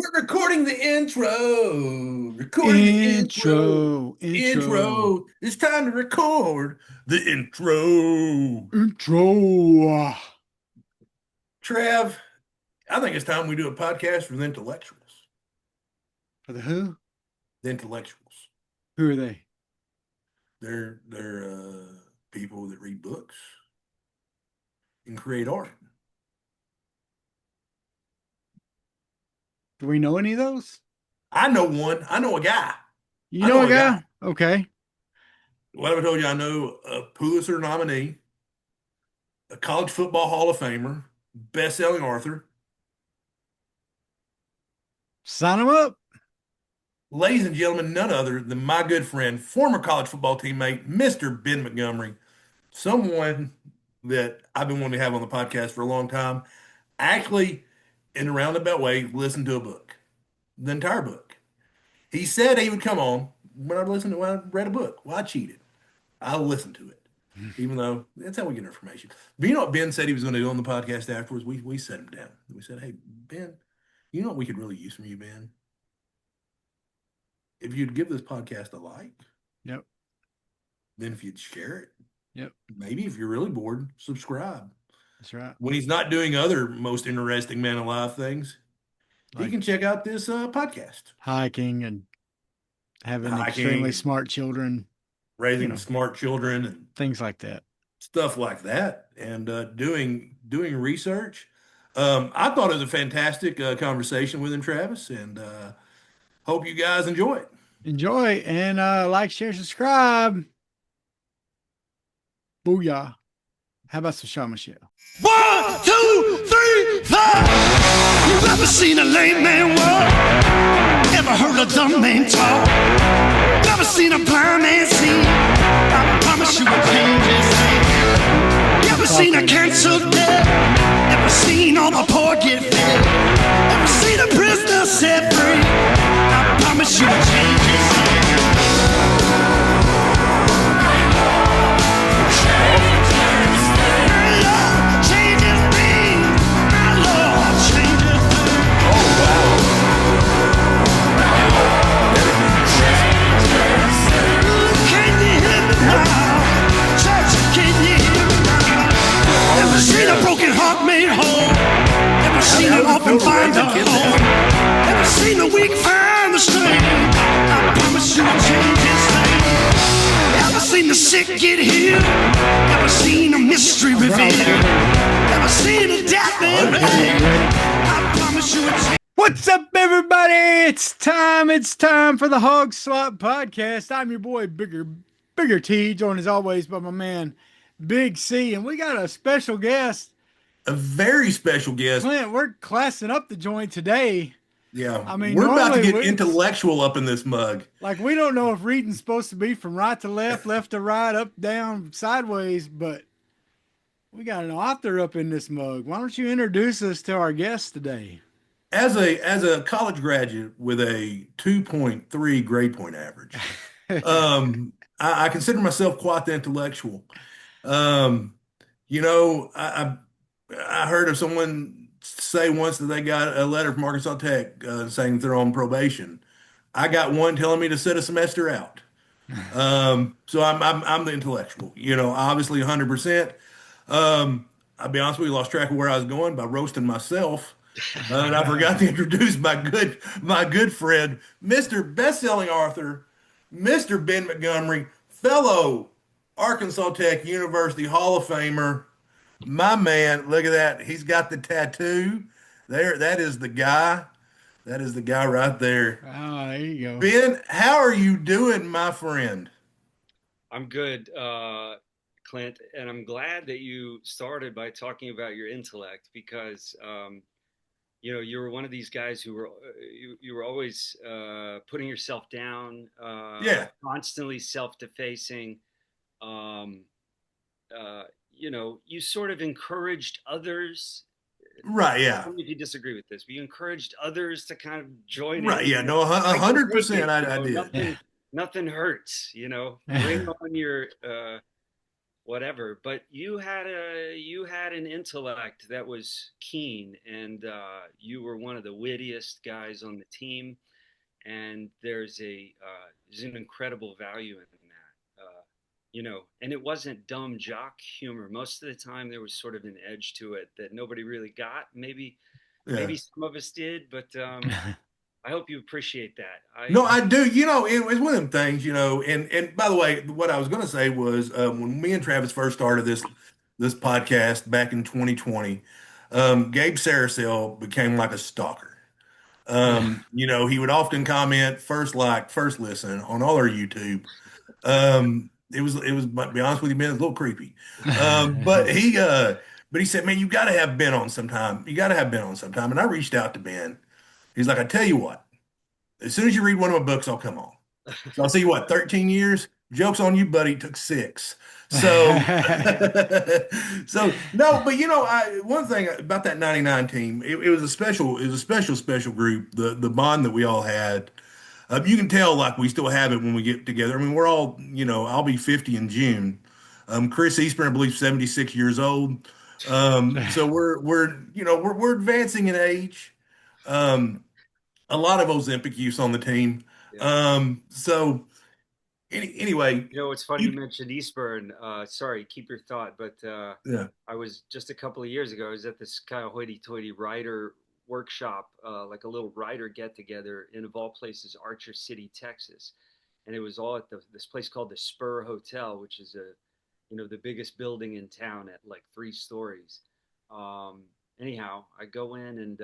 We're recording the intro. Recording the intro. Intro. Intro. It's time to record the intro. Intro. Trav, I think it's time we do a podcast for the intellectuals. For the who? The intellectuals. Who are they? They're people that read books and create art. Do we know any of those? I know one. I know a guy. You I know know a a guy. guy? Okay. What have I told you? I know a Pulitzer nominee, a college football Hall of Famer, best-selling author. Sign them up. Ladies and gentlemen, none other than my good friend, former college football teammate, Mr. Ben Montgomery, someone that I've been wanting to have on the podcast for a long time. Actually, in a roundabout way, listened to a book, the entire book. He said he would come on when I read a book. Well, I cheated. I listened to it, even though that's how we get information. But you know what Ben said he was going to do on the podcast afterwards? We set him down. We said, "Hey, Ben, you know what we could really use from you, Ben? If you'd give this podcast a like, Yep. then if you'd share it, Yep. maybe if you're really bored, subscribe." That's right. When he's not doing other most interesting man alive things, he Like can check out this podcast. hiking and having extremely Hiking, smart children, you raising know, smart children, and things like that. stuff like that, and doing research. I thought it was a fantastic conversation with him, Travis, and hope you guys enjoy it. Enjoy and like, share, subscribe. Booyah. How about some Shaw Michelle? 1, 2, 3, 4. You ever seen a lame man walk? Ever heard a dumb man talk? Ever seen a blind man see? I promise you a change his name. Ever seen a cancer dead? Ever seen all the poor get fed? Ever seen a prisoner set free? I promise you a change his name. Ever seen a broken heart made whole? Ever seen an orphan find a home? Ever seen a weak find the strength? I promise you I'll change his name. Ever seen the sick get healed? Ever seen a mystery revealed? Ever seen a death man raised? I promise you I'll change. What's up, everybody? It's time. It's time for the Hawg Slop podcast. I'm your boy, Bigger T, joined as always by my man, Big C, and we got a special guest. A very special guest. Clint, we're classing up the joint today. Yeah, I mean, we're about to normally get intellectual up in this mug. Like, we don't know if reading's supposed to be from right to left, left to right, up, down, sideways, but we got an author up in this mug. Why don't you introduce us to our guest today? As a college graduate with a 2.3 grade point average, I consider myself quite the intellectual. Um, I heard of someone say once that they got a letter from Arkansas Tech saying that they're on probation. I got one telling me to sit a semester out. So I'm the intellectual. Obviously 100%. I'll be honest with you, lost track of where I was going by roasting myself. And I forgot to introduce my good friend, Mr. Best-selling author, Mr. Ben Montgomery, fellow Arkansas Tech University Hall of Famer. My man, look at that. He's got the tattoo. There, that is the guy. That is the guy right there. Oh, there you go. Ben, how are you doing, my friend? I'm good, Clint, and I'm glad that you started by talking about your intellect because, you were one of these guys who you were always putting yourself down, Yeah. constantly self-defacing. You sort of encouraged others. Right, yeah. Tell me if you disagree with this, but you encouraged others to kind of join Right, in. yeah, no, 100% I did. Nothing hurts, Bring on whatever. But you had an intellect that was keen, and you were one of the wittiest guys on the team. And there's an incredible value in that. And it wasn't dumb jock humor. Most of the time, there was sort of an edge to it that nobody really got. Yeah. Maybe some of us did, but I hope you appreciate that. No, I do. It's one of them things, and by the way, what I was going to say was when me and Travis first started this podcast back in 2020, Gabe Saracel became like a stalker. He would often comment first like, first listen on all our YouTube. It was, but to be honest with you, man, it's a little creepy. But he said, man, you got to have Ben on sometime. You got to have Ben on sometime. And I reached out to Ben. He's like, I tell you what, as soon as you read one of my books, I'll come on. So I'll see you what, 13 years? Joke's on you, buddy. Took 6. So, so no, but one thing about that 99 team, it was a special group. The bond that we all had, you can tell like we still have it when we get together. I mean, we're all, I'll be 50 in June. Chris Eastburn, I believe, 76 years old. So we're advancing in age. A lot of Ozempic use on the team. Yeah. So anyway, It's funny you you, mentioned Eastburn. Sorry, keep your thought. But yeah, I was just a couple of years ago. I was at this kind of hoity-toity writer workshop, like a little writer get-together in, of all places, Archer City, Texas, and it was all at this place called the Spur Hotel, which is the biggest building in town at like 3 stories. Um, Anyhow, I go in and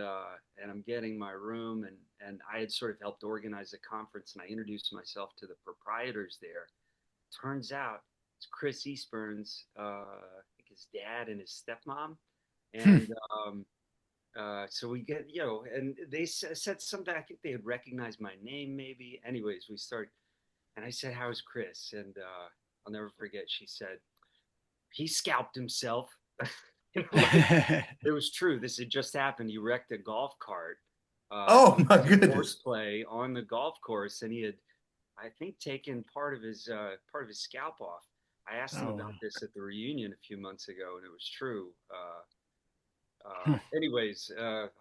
I'm getting my room, and I had sort of helped organize a conference, and I introduced myself to the proprietors there. Turns out it's Chris Eastburn's, I think his dad and his stepmom, and so we get, and they said something. I think they had recognized my name, maybe. Anyways, we start, and I said, "How's Chris?" And I'll never forget. She said, "He scalped himself." Like, it was true. This had just happened. He wrecked a golf cart, oh doing my some goodness, horseplay on the golf course, and he had, I think, taken part of his scalp off. I asked him Oh. about this at the reunion a few months ago, and it was true. Huh. Anyways,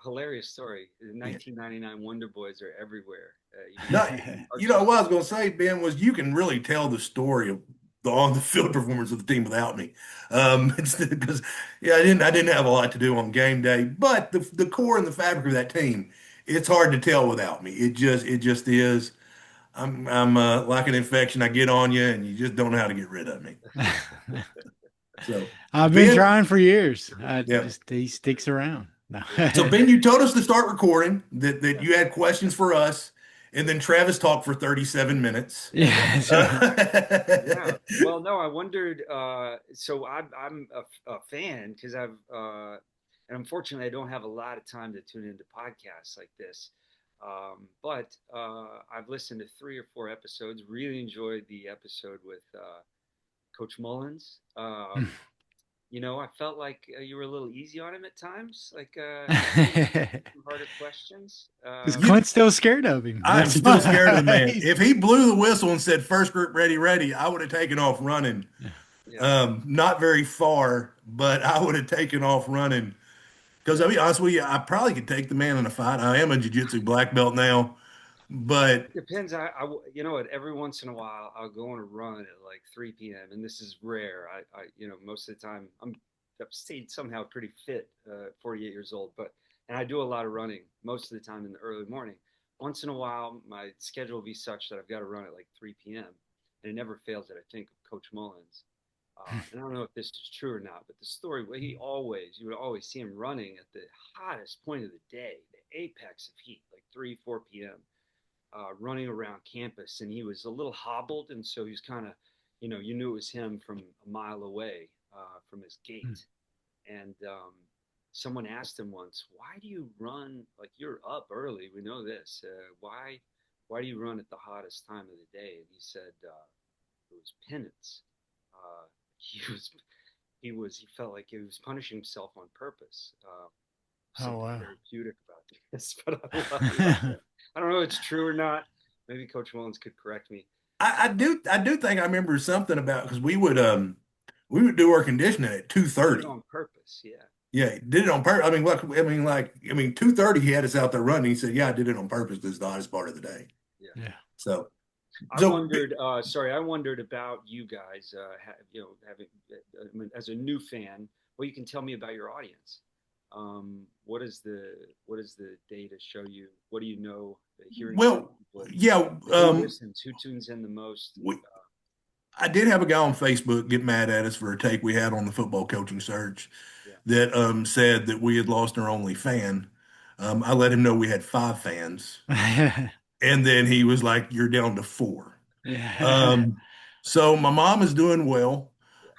hilarious story. The 1999 Wonder Boys are everywhere. no, what I was going to say, Ben, was you can really tell the story of the on the field performance of the team without me. It's because yeah, I didn't have a lot to do on game day, but the core and the fabric of that team, it's hard to tell without me. It just is. I'm like an infection. I get on you, and you just don't know how to get rid of me. So I've been Ben, trying for years. yeah. He sticks around. No. So Ben, you told us to start recording that Yeah. you had questions for us, and then Travis talked for 37 minutes. Yeah. Yeah. Well, no, I wondered. So I'm a fan because and unfortunately, I don't have a lot of time to tune into podcasts like this. But I've listened to 3 or 4 episodes. Really enjoyed the episode with Coach Mullins. I felt like you were a little easy on him at times, like some harder questions. Because Clint's still scared of him. I'm That's still scared of the man. why. If he blew the whistle and said first group ready, ready, I would have taken off running. Yeah. Not very far, but I would have taken off running. Because I'll be honest with you, I probably could take the man in a fight. I am a jiu-jitsu black belt now, but Depends. Every once in a while, I'll go on a run at like 3 p.m. and this is rare. Most of the time, I've stayed somehow pretty fit, 48 years old, and I do a lot of running most of the time in the early morning. Once in a while, my schedule will be such that I've got to run at like 3 p.m. and it never fails that I think of Coach Mullins. And I don't know if this is true or not, but the story, you would always see him running at the hottest point of the day, the apex of heat, like 3, 4 p.m., running around campus. And he was a little hobbled. And so he was kind of, you knew it was him from a mile away from his gait. And someone asked him once, why do you run, like you're up early? We know this. Why do you run at the hottest time of the day? And he said, it was penance. He felt like he was punishing himself on purpose. Oh, wow. Therapeutic about this, but I don't know if it's true or not. Maybe Coach Mullins could correct me. I do think I remember something about because We would do our conditioning at two Did it thirty. on purpose. Yeah. Yeah, he did it on purpose. I mean, 2:30 he had us out there running. He said, "Yeah, I did it on purpose. This is the hottest part of the day." Yeah. Yeah. So, I so wondered, sorry, I wondered about you guys, having, as a new fan, well, you can tell me about your audience. What does the data show you? What do you know, hearing from well, people? yeah. Who listens? Who tunes in the most? We, I did have a guy on Facebook get mad at us for a take we had on the football coaching search Yeah. that said that we had lost our only fan. I let him know we had five fans, and then he was like, "You're down to four." Yeah. Um, so my mom is doing well.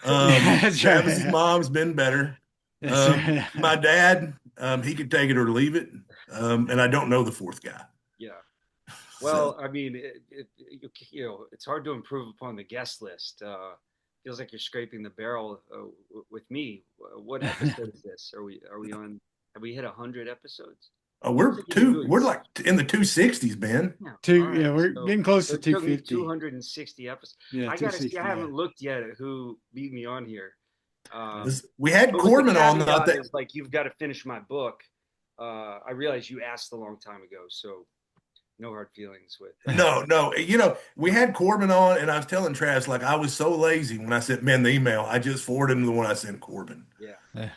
Yeah, that's Travis's right. mom's been better. That's My right. dad, he could take it or leave it. And I don't know the fourth guy. Yeah. So Well, I mean, it's hard to improve upon the guest list. Feels like you're scraping the barrel with me. What episode is this? Are we on? Have we hit 100 episodes? Seems like you do good. we're like in the 260s, Ben. Yeah. All Two, right. yeah, we're So, getting close so to it took me 250. 260 episodes. Yeah, I gotta see. 260. I Yeah. haven't looked yet at who beat me on here. Um, We had but with the Corbin on. I caveat think is like you've got to finish my book. I realize you asked a long time ago, so no hard feelings with. no, no. We had Corbin on, and I was telling Travis, like, I was so lazy when I sent Ben the email. I just forwarded him the one I sent Corbin. Yeah. Yeah.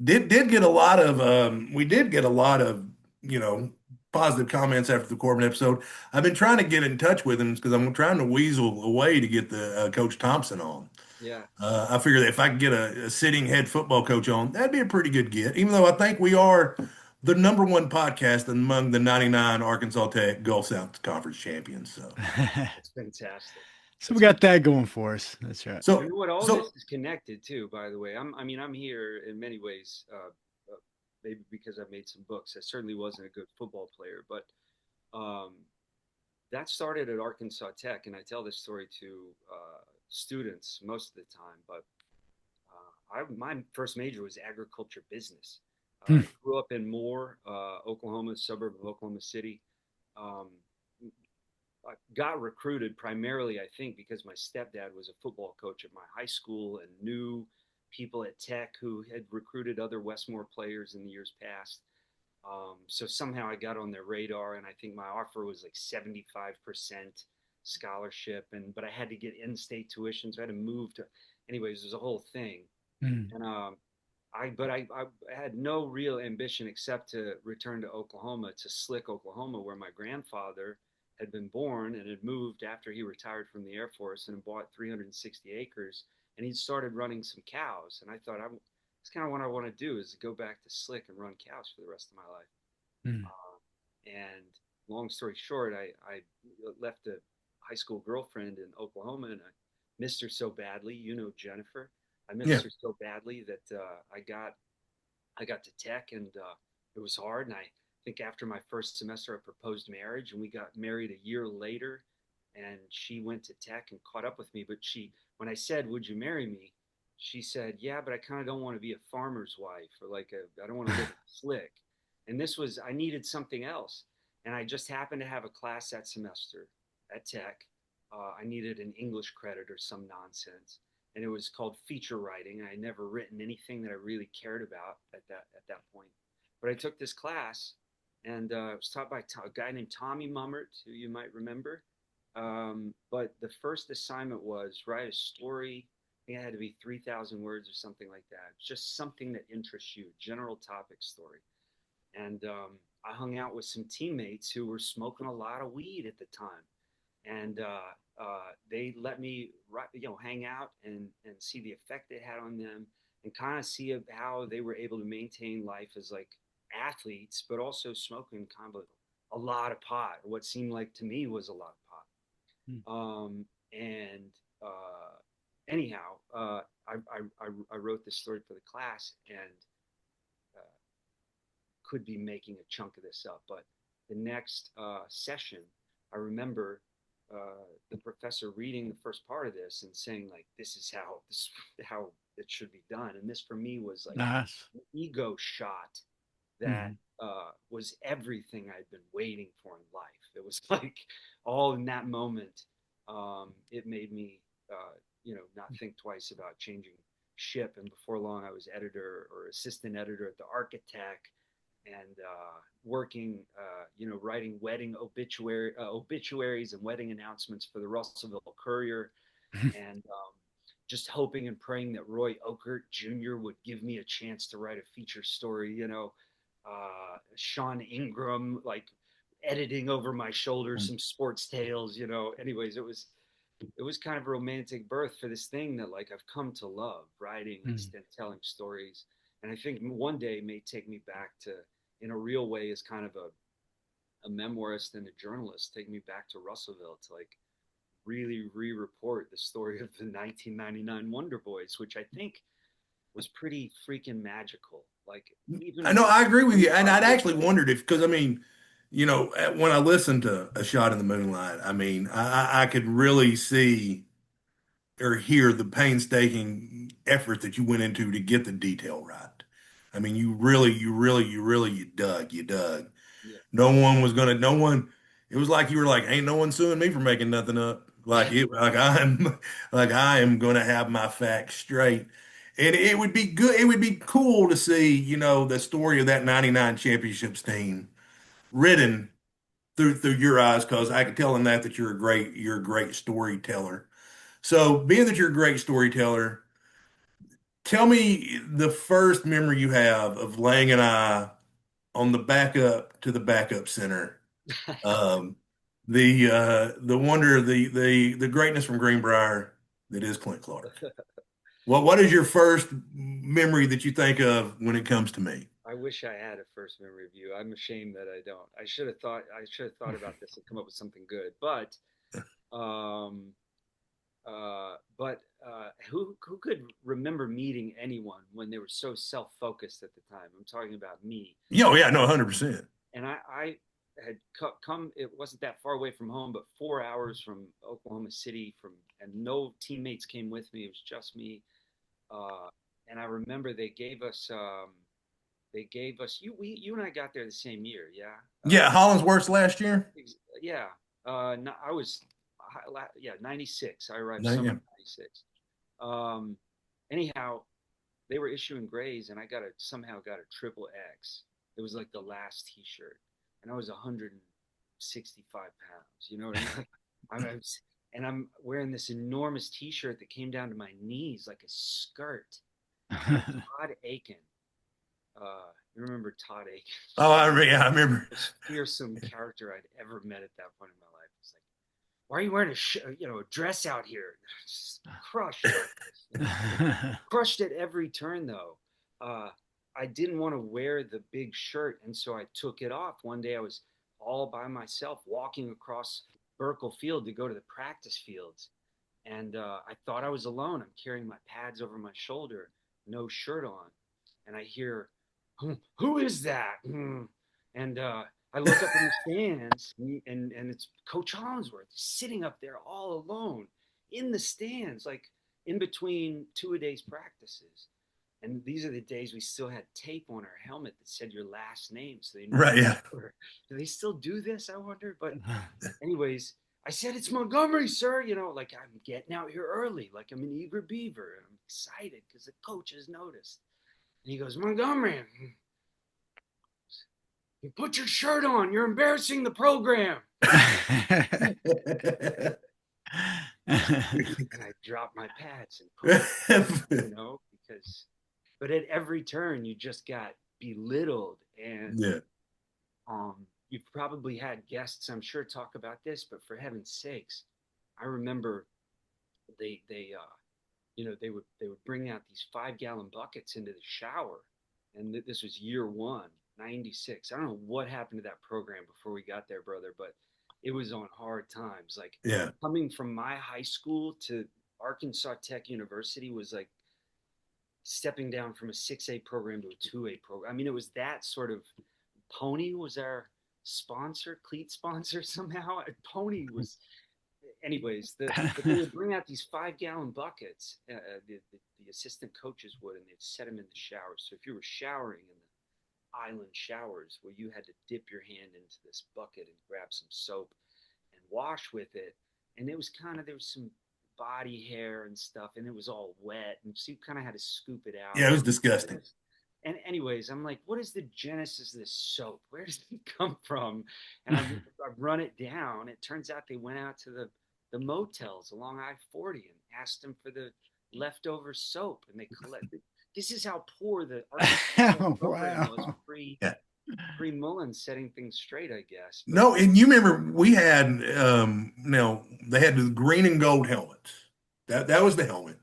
Did get a lot of we did get a lot of you know positive comments after the Corbin episode. I've been trying to get in touch with him because I'm trying to weasel away to get the Coach Thompson on. Yeah. I figure that if I could get a sitting head football coach on, that'd be a pretty good get. Even though I think we are the number one podcast among the 99 Arkansas Tech Gulf South Conference champions. So, It's fantastic. So we It's got that going for us. That's right. You so, know what? All so this is connected too. By the way, I'm here in many ways. Maybe because I've made some books. I certainly wasn't a good football player, but um, that started at Arkansas Tech, and I tell this story to students most of the time. But my first major was agriculture business. Hmm. I grew up in Moore, Oklahoma, a suburb of Oklahoma City. Um, I got recruited primarily, I think, because my stepdad was a football coach at my high school and knew people at Tech who had recruited other Westmore players in the years past. So somehow I got on their radar, and I think my offer was like 75% scholarship, but I had to get in-state tuition, so I had to move to. Anyways, it was a whole thing, Hmm. and I had no real ambition except to return to Oklahoma, to Slick, Oklahoma, where my grandfather had been born and had moved after he retired from the Air Force and bought 360 acres. And he'd started running some cows. And I thought, it's kind of what I want to do is go back to Slick and run cows for the rest of my life. Hmm. And long story short, I left a high school girlfriend in Oklahoma, and I missed her so badly. You know, Jennifer. I yeah, missed her so badly that I got to Tech, and it was hard. And I think after my first semester, I proposed marriage, and we got married a year later. And she went to Tech and caught up with me. But when I said, "Would you marry me?" she said, "Yeah, but I kind of don't want to be a farmer's wife, or I don't want to live slick." And I needed something else. And I just happened to have a class that semester at Tech. I needed an English credit or some nonsense, and it was called feature writing. I had never written anything that I really cared about at that point. But I took this class, and it was taught by a guy named Tommy Mummert, who you might remember. But the first assignment was write a story. I think it had to be 3,000 words or something like that. It's just something that interests you, general topic story. And I hung out with some teammates who were smoking a lot of weed at the time, and they let me, hang out and see the effect it had on them, and kind of see how they were able to maintain life as like athletes, but also smoking kind of a lot of pot. What seemed like to me was a lot of pot. Hmm. And anyhow, I wrote this story for the class, and could be making a chunk of this up, but the next session, I remember the professor reading the first part of this and saying like, "This is how it should be done." And this for me was like Nice. an ego shot that Mhm. was everything I'd been waiting for in life. It was like all in that moment. It made me not think twice about changing ship. And before long, I was editor or assistant editor at the Architect, and working, writing wedding obituaries and wedding announcements for the Russellville Courier, and just hoping and praying that Roy Oakert Jr. would give me a chance to write a feature story. Sean Ingram, like editing over my shoulder some sports tales. Anyways, it was kind of a romantic birth for this thing that like I've come to love, writing and telling stories. And I think one day may take me back to, in a real way, as kind of a memoirist and a journalist, take me back to Russellville to like really re-report the story of the 1999 Wonder Boys, which I think was pretty freaking magical. Like, I know, I agree with you. And I'd actually wondered if, because I mean, when I listened to A Shot in the Moonlight, I mean, I could really see or hear the painstaking effort that you went into to get the detail right. I mean, you dug. yeah, No one, it was like you were like, ain't no one suing me for making nothing up. Like I am going to have my facts straight. And it would be good. It would be cool to see, the story of that 99 championships team written through your eyes, because I could tell in that you're a great storyteller. So being that you're a great storyteller, tell me the first memory you have of laying an eye on the backup to the backup center. Um, the wonder, the greatness from Greenbrier that is Clint Clark. Well, what is your first memory that you think of when it comes to me? I wish I had a first memory of you. I'm ashamed that I don't. I should have thought about this and come up with something good. Um, who could remember meeting anyone when they were so self-focused at the time? I'm talking about me. Yeah, oh, yeah, no, 100%. And I had come. It wasn't that far away from home, but 4 hours from Oklahoma City. And no teammates came with me. It was just me. And I remember they gave us. You and I got there the same year, yeah. Yeah, Hollinsworth's last year. Yeah. No, I was, yeah, 96. I arrived No, summer yeah. of 96. Um, anyhow, they were issuing grays, and I somehow got a triple X. It was like the last T-shirt, and I was 165 pounds. You know what I mean? And I'm wearing this enormous T-shirt that came down to my knees like a skirt. Todd Aiken. You remember Todd Aiken? Oh, I remember. Most fearsome character I'd ever met at that point in my life. It's like, why are you wearing a dress out here? Just crushed, crushed at every turn though. I didn't want to wear the big shirt, and so I took it off. One day I was all by myself walking across Burkle Field to go to the practice fields, and I thought I was alone. I'm carrying my pads over my shoulder, no shirt on, and I hear, who is that? And I look up in the stands, and it's Coach Hollinsworth sitting up there all alone in the stands, like in between two-a-days practices. And these are the days we still had tape on our helmet that said your last name, so they knew. Right, yeah. Do they still do this? I wonder. But anyways, I said, it's Montgomery, sir. Like I'm getting out here early, like I'm an eager beaver, and I'm excited because the coach has noticed. And he goes, Montgomery, you put your shirt on. You're embarrassing the program. And I dropped my pads and because, but at every turn you just got belittled. And yeah. You've probably had guests, I'm sure, talk about this, but for heaven's sakes, I remember they would bring out these 5-gallon buckets into the shower. And this was year one, 96. I don't know what happened to that program before we got there, brother, but it was on hard times. Like, yeah, coming from my high school to Arkansas Tech University was like stepping down from a 6A program to a 2A program. I mean, it was that sort of. Pony was our sponsor, cleat sponsor somehow. Pony was. Anyways, but they would bring out these 5-gallon buckets. The assistant coaches would, and they'd set them in the showers. So if you were showering in the island showers, where you had to dip your hand into this bucket and grab some soap and wash with it, and it was there was some body hair and stuff, and it was all wet, and so you kind of had to scoop it out. Yeah, it was disgusting. And anyways, I'm like, what is the genesis of this soap? Where does it come from? And I've run it down. It turns out they went out to the motels along I-40 and asked them for the leftover soap, and they collected. This is how poor the Oh, program was wow. Yeah. pre Mullins setting things straight, I guess. But No, and you remember we had they had the green and gold helmets. That was the helmet.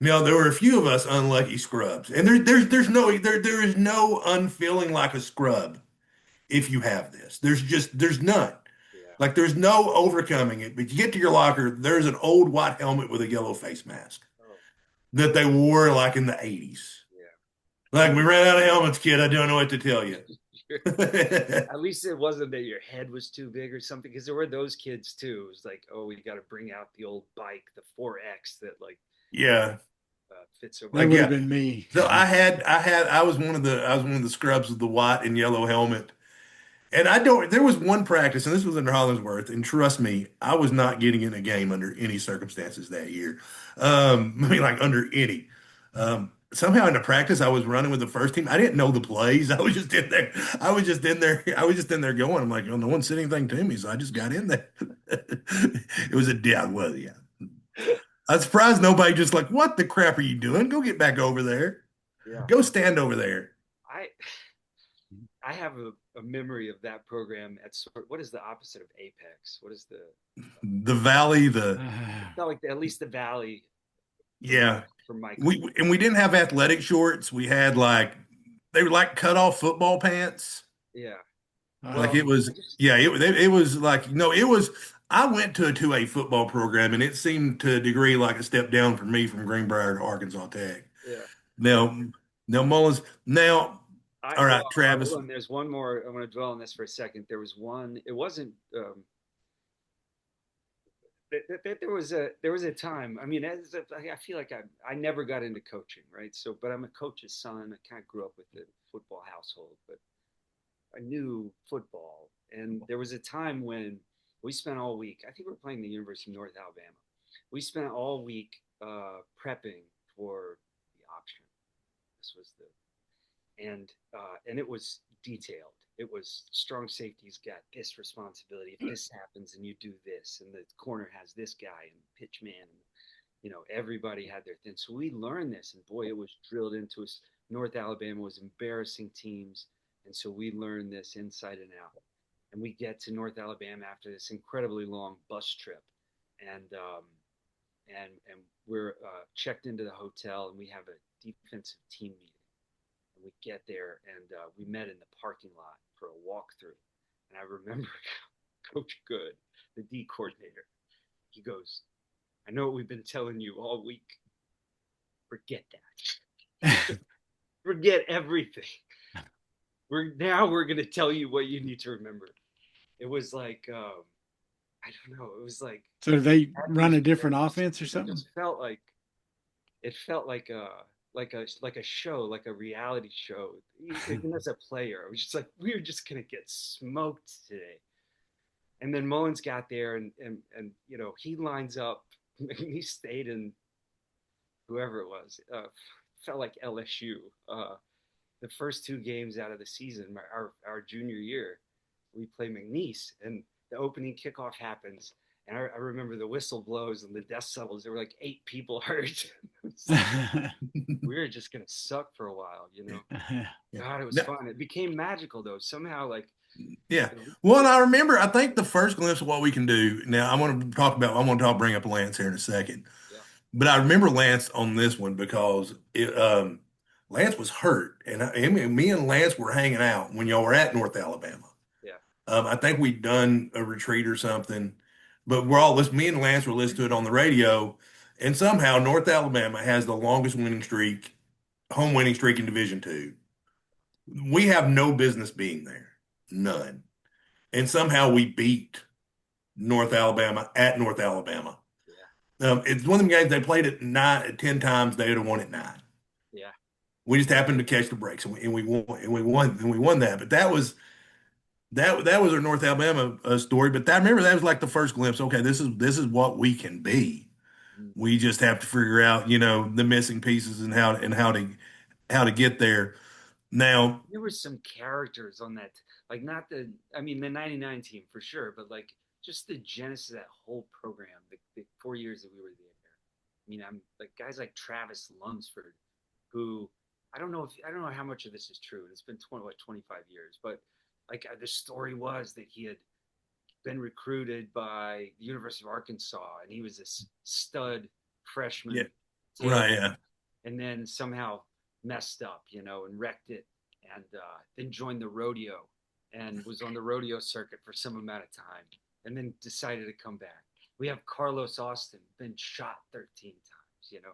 Now there were a few of us unlucky scrubs, and there is no unfeeling like a scrub if you have this. There's none. yeah, Like there's no overcoming it. But you get to your locker, there's an old white helmet with a yellow face mask oh, that they wore like in the 80s. yeah. Like we ran out of helmets, kid. I don't know what to tell you. At least it wasn't that your head was too big or something, because there were those kids too. It was like, oh, we got to bring out the old bike, the 4X that like Yeah. fits over. That Like would have yeah. been me. So I was one of the scrubs with the white and yellow helmet. And I don't there was one practice, and this was under Hollingsworth, and trust me, I was not getting in a game under any circumstances that year. I mean like under any. Somehow in the practice I was running with the first team. I didn't know the plays. I was just in there. I was just in there. I was just in there going. I'm like, oh, no one said anything to me, so I just got in there. It was a yeah, well, yeah. I'm surprised nobody just like, what the crap are you doing? Go get back over there. Yeah, Go stand over there. I I have a memory of that program at what is the opposite of Apex? What is the The valley, the felt like at least the Valley yeah. for Michael. We didn't have athletic shorts. We had like they were like cut off football pants. Yeah. Like Well, it was I just yeah, it was like no, it was I went to a 2A football program and it seemed to a degree like a step down for me from Greenbrier to Arkansas Tech. yeah. Now now Mullins now all right, Well, Travis. hold on. There's one more. I want to dwell on this for a second. There was one. It wasn't. There was a time. I mean, I feel like I never got into coaching, right? So, but I'm a coach's son. I kind of grew up with a football household, but I knew football. And there was a time when we spent all week. I think we were playing the University of North Alabama. We spent all week prepping for the option. This was and it was detailed. It was strong safety's got this responsibility. If this happens, and you do this, and the corner has this guy, and pitch man, and everybody had their thing. So we learned this, and boy, it was drilled into us. North Alabama was embarrassing teams, and so we learned this inside and out. And we get to North Alabama after this incredibly long bus trip, and we're checked into the hotel, and we have a defensive team meeting. And we get there, and we met in the parking lot for a walkthrough. And I remember Coach Good, the D coordinator, he goes, I know what we've been telling you all week. Forget that. Forget everything. We're going to tell you what you need to remember. It was like, I don't know. It was like, So they run a different offense or it something? just felt like a show, like a reality show. Even as a player, I was just like, we were just gonna get smoked today. And then Mullins got there, and he lines up. He stayed in whoever it was. Felt like LSU. The first two games out of the season, our junior year, we play McNeese, and the opening kickoff happens. And I remember the whistle blows and the dust settles. There were like 8 people hurt. We were just gonna suck for a while. God, it was No, fun. It became magical though. Somehow, like, yeah. Well, and I remember, I think the first glimpse of what we can do. Now, I want to bring up Lance here in a second. yeah, But I remember Lance on this one because Lance was hurt. And me and Lance were hanging out when y'all were at North Alabama. yeah, I think we'd done a retreat or something, but me and Lance were listening to it on the radio. And somehow North Alabama has the longest home winning streak in Division II. We have no business being there. None. And somehow we beat North Alabama at North Alabama. It's one of them games they played it 10 times. They would have won it 9. yeah, We just happened to catch the breaks, and we won that. But that was our North Alabama story. But I remember that was like the first glimpse. Okay, this is what we can be. Mm. We just have to figure out, the missing pieces and how to get there. Now, There were some characters on that, like not I mean, the '99 team for sure, but like just the genesis of that whole program, the 4 years that we were there. I mean, I'm like guys like Travis Lunsford, who I don't know how much of this is true. It's been 25 years, but like the story was that he had been recruited by the University of Arkansas, and he was this stud yeah, freshman right, tailback, yeah. and then somehow messed up, and wrecked it, and then joined the rodeo and was on the rodeo circuit for some amount of time, and then decided to come back. We have Carlos Austin, been shot 13 times,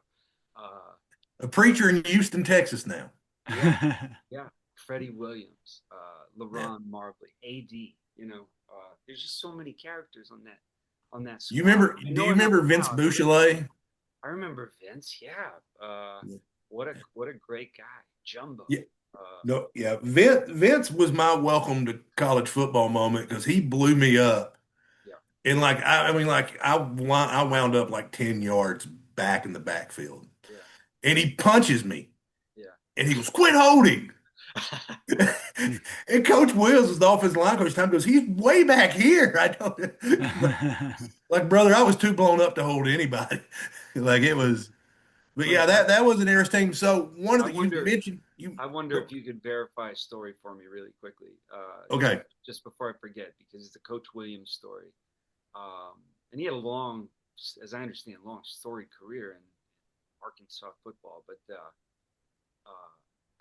A preacher in Houston, Texas now. yeah, yeah. Freddie Williams, Yeah. LaRon Marbley, AD. There's just so many characters on that You squad. remember, And do you knowing them remember Vince now, Bouchelet? I remember Vince. Yeah, what a great guy, Jumbo. Yeah. Uh, No, yeah. Vince was my welcome to college football moment because he blew me up. yeah, And like I mean, like I wound up like 10 yards back in the backfield. yeah, And he punches me. yeah. And he goes, quit holding. And Coach Wills is the offensive line coach. Time goes, he's way back here. I don't like, brother, I was too blown up to hold anybody. Like it was, but yeah, Clint, that was an interesting. So one of I the you wonder. mentioned you I wonder if you could verify a story for me really quickly, okay. just before I forget, because it's the Coach Williams story. And he had a long, as I understand, long storied career in Arkansas football. But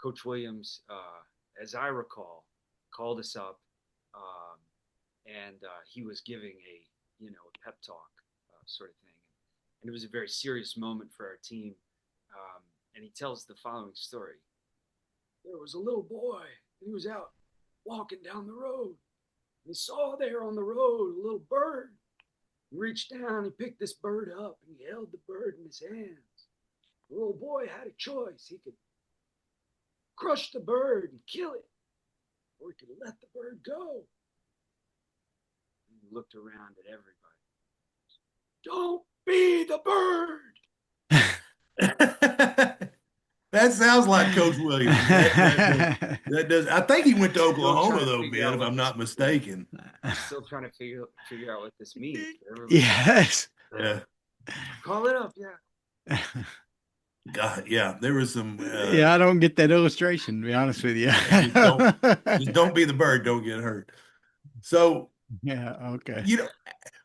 Coach Williams, as I recall, called us up, um, and he was giving a pep talk sort of thing, and it was a very serious moment for our team. And he tells the following story: There was a little boy, and he was out walking down the road. And he saw there on the road a little bird. He reached down, he picked this bird up, and he held the bird in his hands. The little boy had a choice. He could crush the bird and kill it, or he could let the bird go. And he looked around at everybody. Don't be the bird. That sounds like Coach Williams. That does. I think he went to Still Oklahoma trying to though, figure Ben, out if what I'm this not mistaken. still trying to figure out what this means. Everybody, Yes. Yeah. call it up, yeah. God, yeah. There was some. Yeah, I don't get that illustration, to be honest with you. Just don't be the bird. Don't get hurt. So Yeah, okay. you know,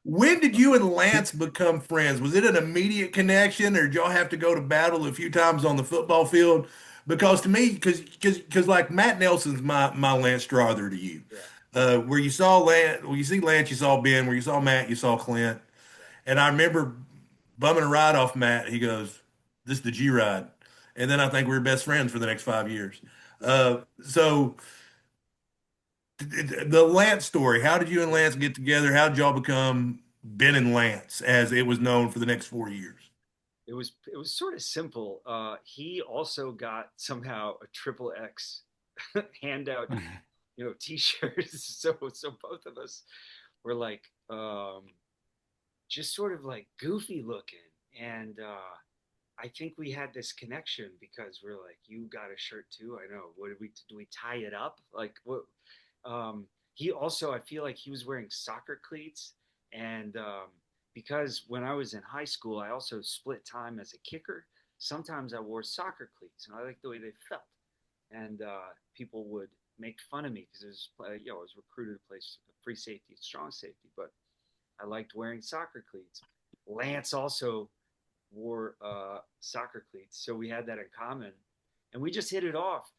when did you and Lance become friends? Was it an immediate connection, or did y'all have to go to battle a few times on the football field? Because to me, because like Matt Nelson's my Lance Strother to you. Yeah, Where you saw Lance, where you see Lance, you saw Ben. Where you saw Matt, you saw Clint. yeah. And I remember bumming a ride off Matt. He goes, "This is the G ride," and then I think we were best friends for the next 5 years. So the Lance story. How did you and Lance get together? How did y'all become Ben and Lance, as it was known for the next 4 years? It was sort of simple. He also got somehow a triple X handout, T-shirts. So both of us were like, just sort of like goofy looking, and I think we had this connection because we're like, you got a shirt too. I know. What do we tie it up? Like what? He also, I feel like he was wearing soccer cleats, and because when I was in high school, I also split time as a kicker. Sometimes I wore soccer cleats, and I liked the way they felt. And people would make fun of me because I was recruited to play free safety and strong safety, but I liked wearing soccer cleats. Lance also wore soccer cleats, so we had that in common, and we just hit it off.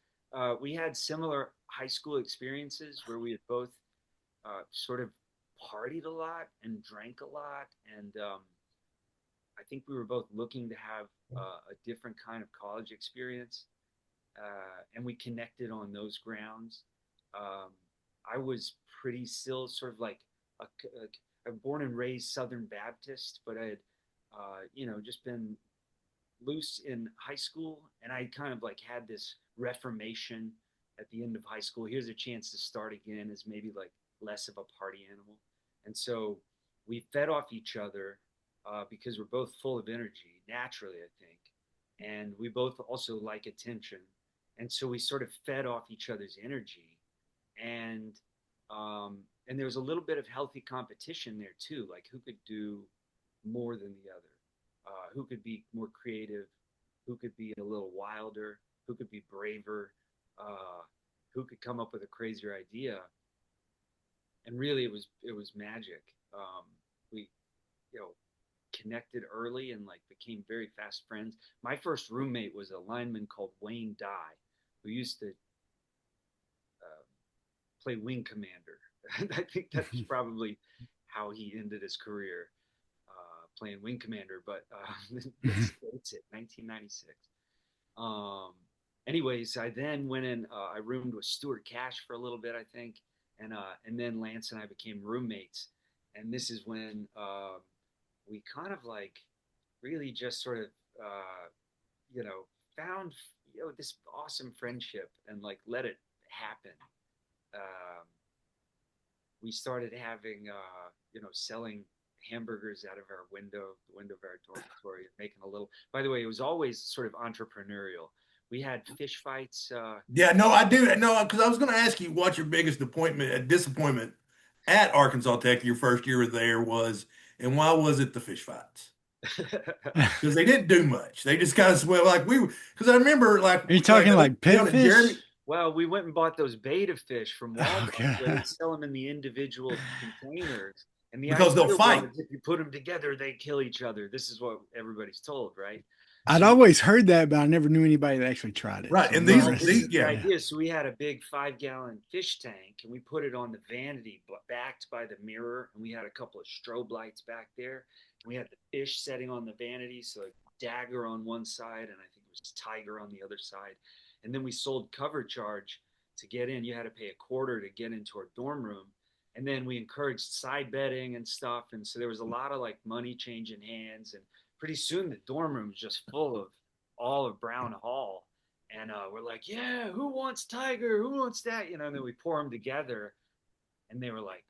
We had similar high school experiences where we had both sort of partied a lot and drank a lot, and I think we were both looking to have a different kind of college experience, and we connected on those grounds. Um, I was pretty still sort of like a born and raised Southern Baptist, but I had just been loose in high school, and I kind of like had this reformation at the end of high school. Here's a chance to start again as maybe like less of a party animal. And so we fed off each other, because we're both full of energy naturally, I think, and we both also like attention, and so we sort of fed off each other's energy, and and there was a little bit of healthy competition there too, like who could do more than the other, who could be more creative, who could be a little wilder, who could be braver, uh, who could come up with a crazier idea, and really it was magic. We you know connected early and like became very fast friends. My first roommate was a lineman called Wayne Dye, who used to play wing commander. I think that's probably how he ended his career, playing wing commander. But that's it, 1996. Um, anyways, I then went in. I roomed with Stuart Cash for a little bit, I think, and then Lance and I became roommates. And this is when we kind of like really just sort of you know found this awesome friendship and like let it happen. Um, we started having selling hamburgers out of our window, the window of our dormitory, and making a little. By the way, it was always sort of entrepreneurial. We had fish fights. Yeah, no, I do. No, because I was going to ask you what your biggest disappointment at Arkansas Tech your first year there was, and why was it the fish fights? Because they didn't do much. They just kind of swell like we. Because I remember like Are you talking like down pit in Jeremy. fish? Well, we went and bought those beta fish from Oh Walmart where they god. sell them in the individual containers. And the Because they'll idea fight. was if you put them together, they kill each other. This is what everybody's told, right? I'd So, always heard that, but I never knew anybody that actually tried it. Right. So And I'm these, well, this interested. these is the yeah. Yeah. idea. So we had a big 5-gallon fish tank and we put it on the vanity backed by the mirror. And we had a couple of strobe lights back there. And we had the fish setting on the vanity. So a dagger on one side, and I think it was tiger on the other side. And then we sold cover charge to get in. You had to pay a quarter to get into our dorm room. And then we encouraged side betting and stuff. And so there was a lot of like money changing hands. And pretty soon the dorm room was just full of all of Brown Hall. And we're like, yeah, who wants Tiger? Who wants that? And then we pour them together. And they were like,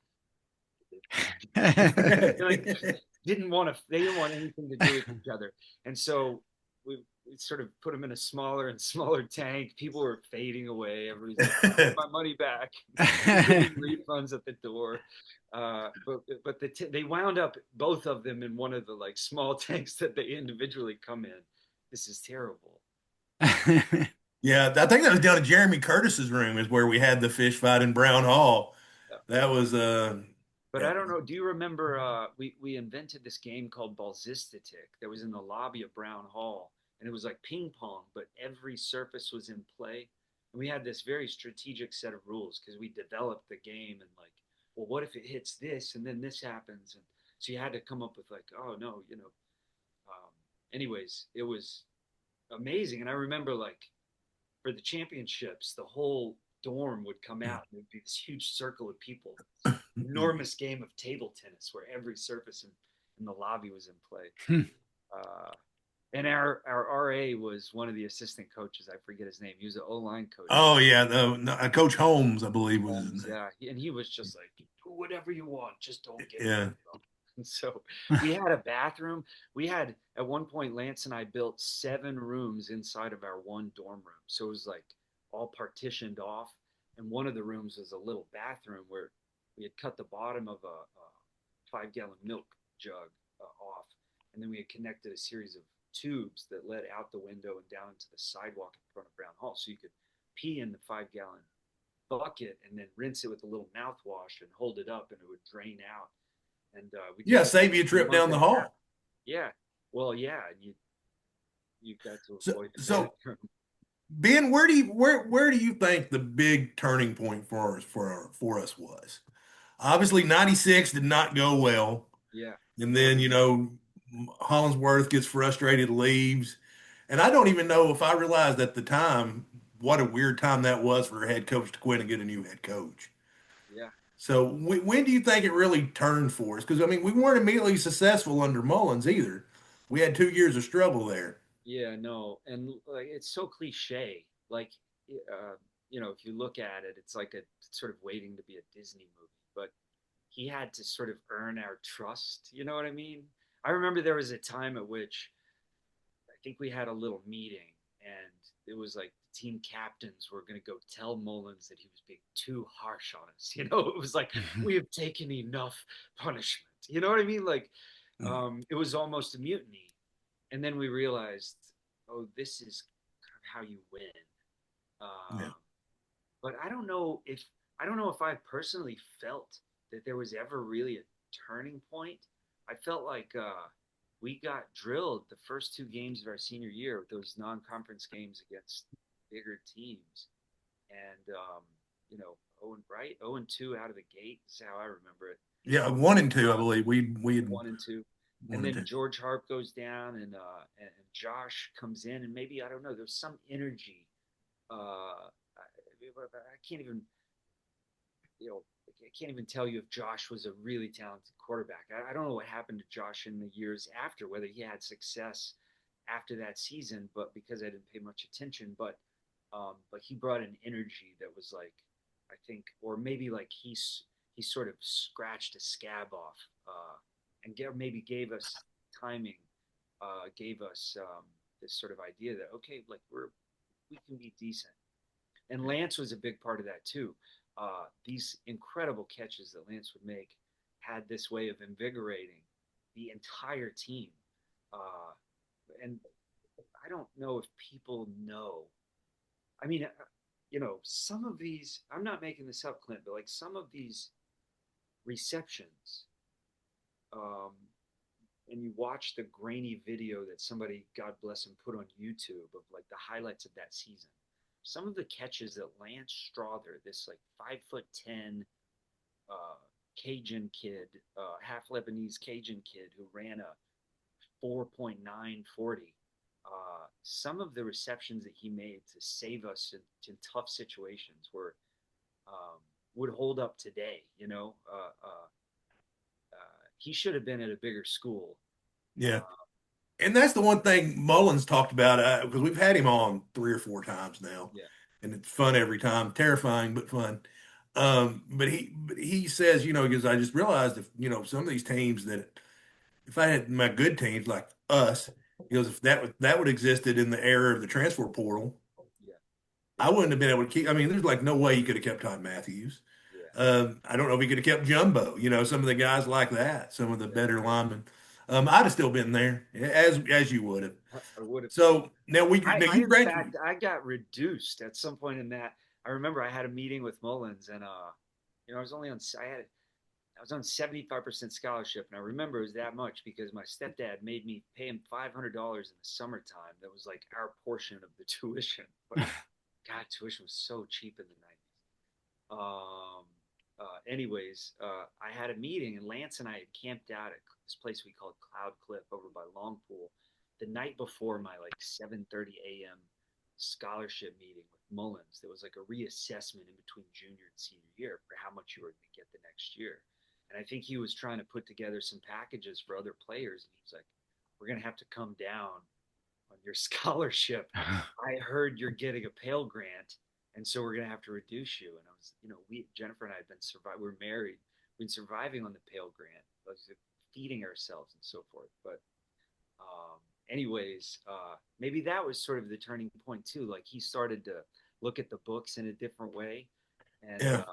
like they didn't want anything to do with each other. And so we sort of put them in a smaller and smaller tank. People were fading away. Everybody's like, I want my money back. Getting refunds at the door. But they wound up both of them in one of the like small tanks that they individually come in. This is terrible. Yeah, I think that was down at Jeremy Curtis's room is where we had the fish fight in Brown Hall. Yeah. That was But yeah. I don't know. Do you remember? We invented this game called Balzistatic that was in the lobby of Brown Hall, and it was like ping pong, but every surface was in play. And we had this very strategic set of rules because we developed the game and like, well, what if it hits this and then this happens? And so you had to come up with like, oh no, anyways, it was amazing. And I remember like for the championships, the whole dorm would come out and there'd be this huge circle of people, enormous game of table tennis where every surface in the lobby was in play. Uh, and our RA was one of the assistant coaches. I forget his name. He was an O line coach. Oh yeah, Coach Holmes, I believe was his name. Yeah, and he was just like, do whatever you want, just don't get Yeah. And so we had a bathroom. We had at one point Lance and I built 7 rooms inside of our one dorm room. So it was like all partitioned off. And one of the rooms was a little bathroom where we had cut the bottom of a 5-gallon milk jug off. And then we had connected a series of tubes that led out the window and down into the sidewalk in front of Brown Hall. So you could pee in the 5-gallon bucket and then rinse it with a little mouthwash and hold it up and it would drain out. And we Save you a trip down the hall. Yeah, well, yeah, you got to avoid the So bathroom. Ben, where do you think the big turning point for us was? Obviously, 96 did not go well. Yeah, And then, Hollingsworth gets frustrated, leaves. And I don't even know if I realized at the time what a weird time that was for a head coach to quit and get a new head coach. yeah. So when do you think it really turned for us? Because, I mean, we weren't immediately successful under Mullins either. We had 2 years of struggle there. Yeah, no, and like it's so cliche. Like, if you look at it, it's like a sort of waiting to be a Disney movie. But he had to sort of earn our trust. You know what I mean? I remember there was a time at which I think we had a little meeting, and it was like the team captains were going to go tell Mullins that he was being too harsh on us. It was like we have taken enough punishment. You know what I mean? Like it was almost a mutiny, and then we realized, oh, this is kind of how you win. Yeah. Um, but I don't know if I personally felt that there was ever really a turning point. I felt like we got drilled the first two games of our senior year with those non-conference games against bigger teams, and 0-2 out of the gate is how I remember it. Yeah, 1 and 2, I Uh, believe. We had 1-2, and 1 and then 2. George Harp goes down, and Josh comes in, and maybe I don't know. There's some energy. I can't even you know, I can't even tell you if Josh was a really talented quarterback. I don't know what happened to Josh in the years after, whether he had success after that season, but because I didn't pay much attention, but he brought an energy that was like, I think, or maybe like he sort of scratched a scab off, maybe gave us timing, gave us this sort of idea that okay, like we can be decent. And Lance was a big part of that too. These incredible catches that Lance would make had this way of invigorating the entire team. Uh, and I don't know if people know. I mean, some of these, I'm not making this up, Clint, but like some of these receptions, um, and you watch the grainy video that somebody, God bless him, put on YouTube of like the highlights of that season. Some of the catches that Lance Strother, this like 5'10" uh, Cajun kid, half Lebanese Cajun kid who ran a 4.940. Some of the receptions that he made to save us in tough situations um, would hold up today. He should have been at a bigger school. Yeah. Uh, And that's the one thing Mullins talked about because we've had him on 3 or 4 times now, yeah, and it's fun every time, terrifying but fun. But he says, because I just realized if some of these teams that if I had my good teams like us, he goes if that would existed in the era of the transfer portal, yeah, I wouldn't have been able to keep. I mean, there's like no way you could have kept Todd Matthews. yeah, I don't know if he could have kept Jumbo. Some of the guys like that, some of the yeah. better linemen. I'd have still been there as you would have. I would have too. So now I you in graduate. fact I got reduced at some point in that. I remember I had a meeting with Mullins, and I was only on I was on 75% scholarship, and I remember it was that much because my stepdad made me pay him $500 in the summertime. That was like our portion of the tuition. But God, tuition was so cheap in the 90s. I had a meeting, and Lance and I had camped out at this place we called Cloud Cliff over by Longpool the night before my like 7:30 a.m. scholarship meeting with Mullins. There was like a reassessment in between junior and senior year for how much you were going to get the next year. And I think he was trying to put together some packages for other players. And he was like, we're going to have to come down on your scholarship. I heard you're getting a Pell Grant, and so we're gonna have to reduce you. And I was, Jennifer and I had been surviving. We were married. We'd been surviving on the Pell Grant, like feeding ourselves and so forth. But, maybe that was sort of the turning point too. Like he started to look at the books in a different way, and Yeah.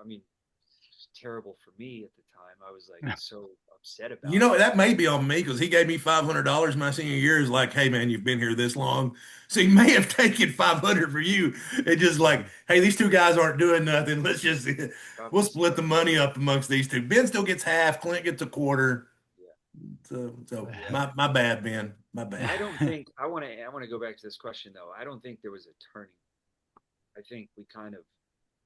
I mean, it was terrible for me at the time. I was like so upset about it. That may be on me because he gave me $500 my senior year. Is like, hey man, you've been here this long, so he may have taken 500 for you. It's just like, hey, these two guys aren't doing nothing. Let's just God we'll bless split the America. money up amongst these two. Ben still gets half. Clint gets a quarter. Yeah, So yeah. my bad, Ben. My bad. I don't think I want to go back to this question though. I don't think there was a turning. I think we kind of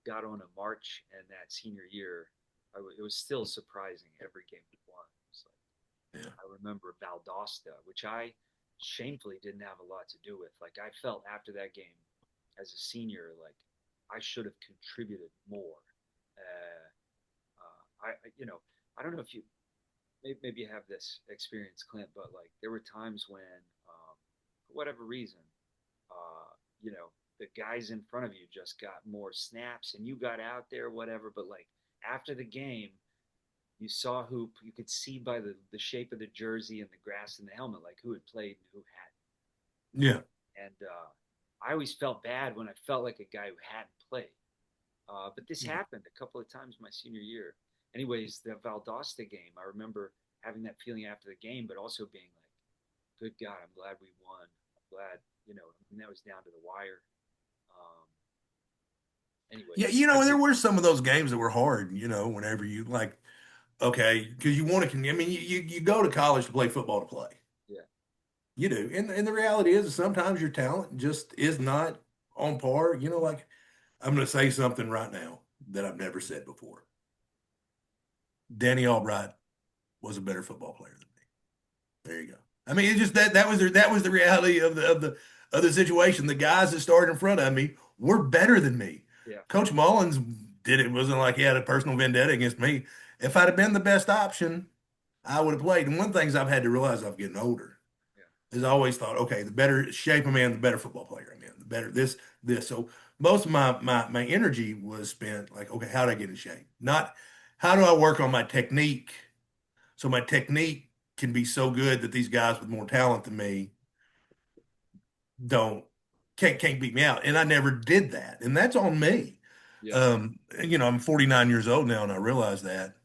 got on a march, and that senior year, it was still surprising every game we won. It's like, Yeah. I remember Valdosta, which I shamefully didn't have a lot to do with. Like I felt after that game, as a senior, like I should have contributed more. I don't know if you maybe you have this experience, Clint, but like there were times when, for whatever reason, uh, you know, the guys in front of you just got more snaps and you got out there, whatever. But like after the game, you saw who you could see by the shape of the jersey and the grass and the helmet, like who had played and who Yeah. hadn't. And I always felt bad when I felt like a guy who hadn't played. But this happened a couple of times my senior year. Anyways, the Valdosta game, I remember having that feeling after the game, but also being like, good God, I'm glad we won. I'm glad, I mean, that was down to the wire. Um, Yeah, anyways, there were some of those games that were hard, whenever you like, okay, because you want to, I mean, you go to college to play football to play. yeah, You do. And the reality is sometimes your talent just is not on par. Like I'm going to say something right now that I've never said before. Danny Albright was a better football player than me. There you go. I mean, it's just that was the reality of the situation. The guys that started in front of me were better than me. yeah, Coach Mullins did it. Wasn't like he had a personal vendetta against me. If I'd have been the best option, I would have played. And one of the things I've had to realize I'm getting older yeah, is I always thought, okay, the better shape I'm in, the better football player I'm in, the better this. So most of my energy was spent like, okay, how do I get in shape? Not how do I work on my technique so my technique can be so good that these guys with more talent than me don't can't beat me out. And I never did that. And that's on me. yeah. I'm 49 years old now and I realize that.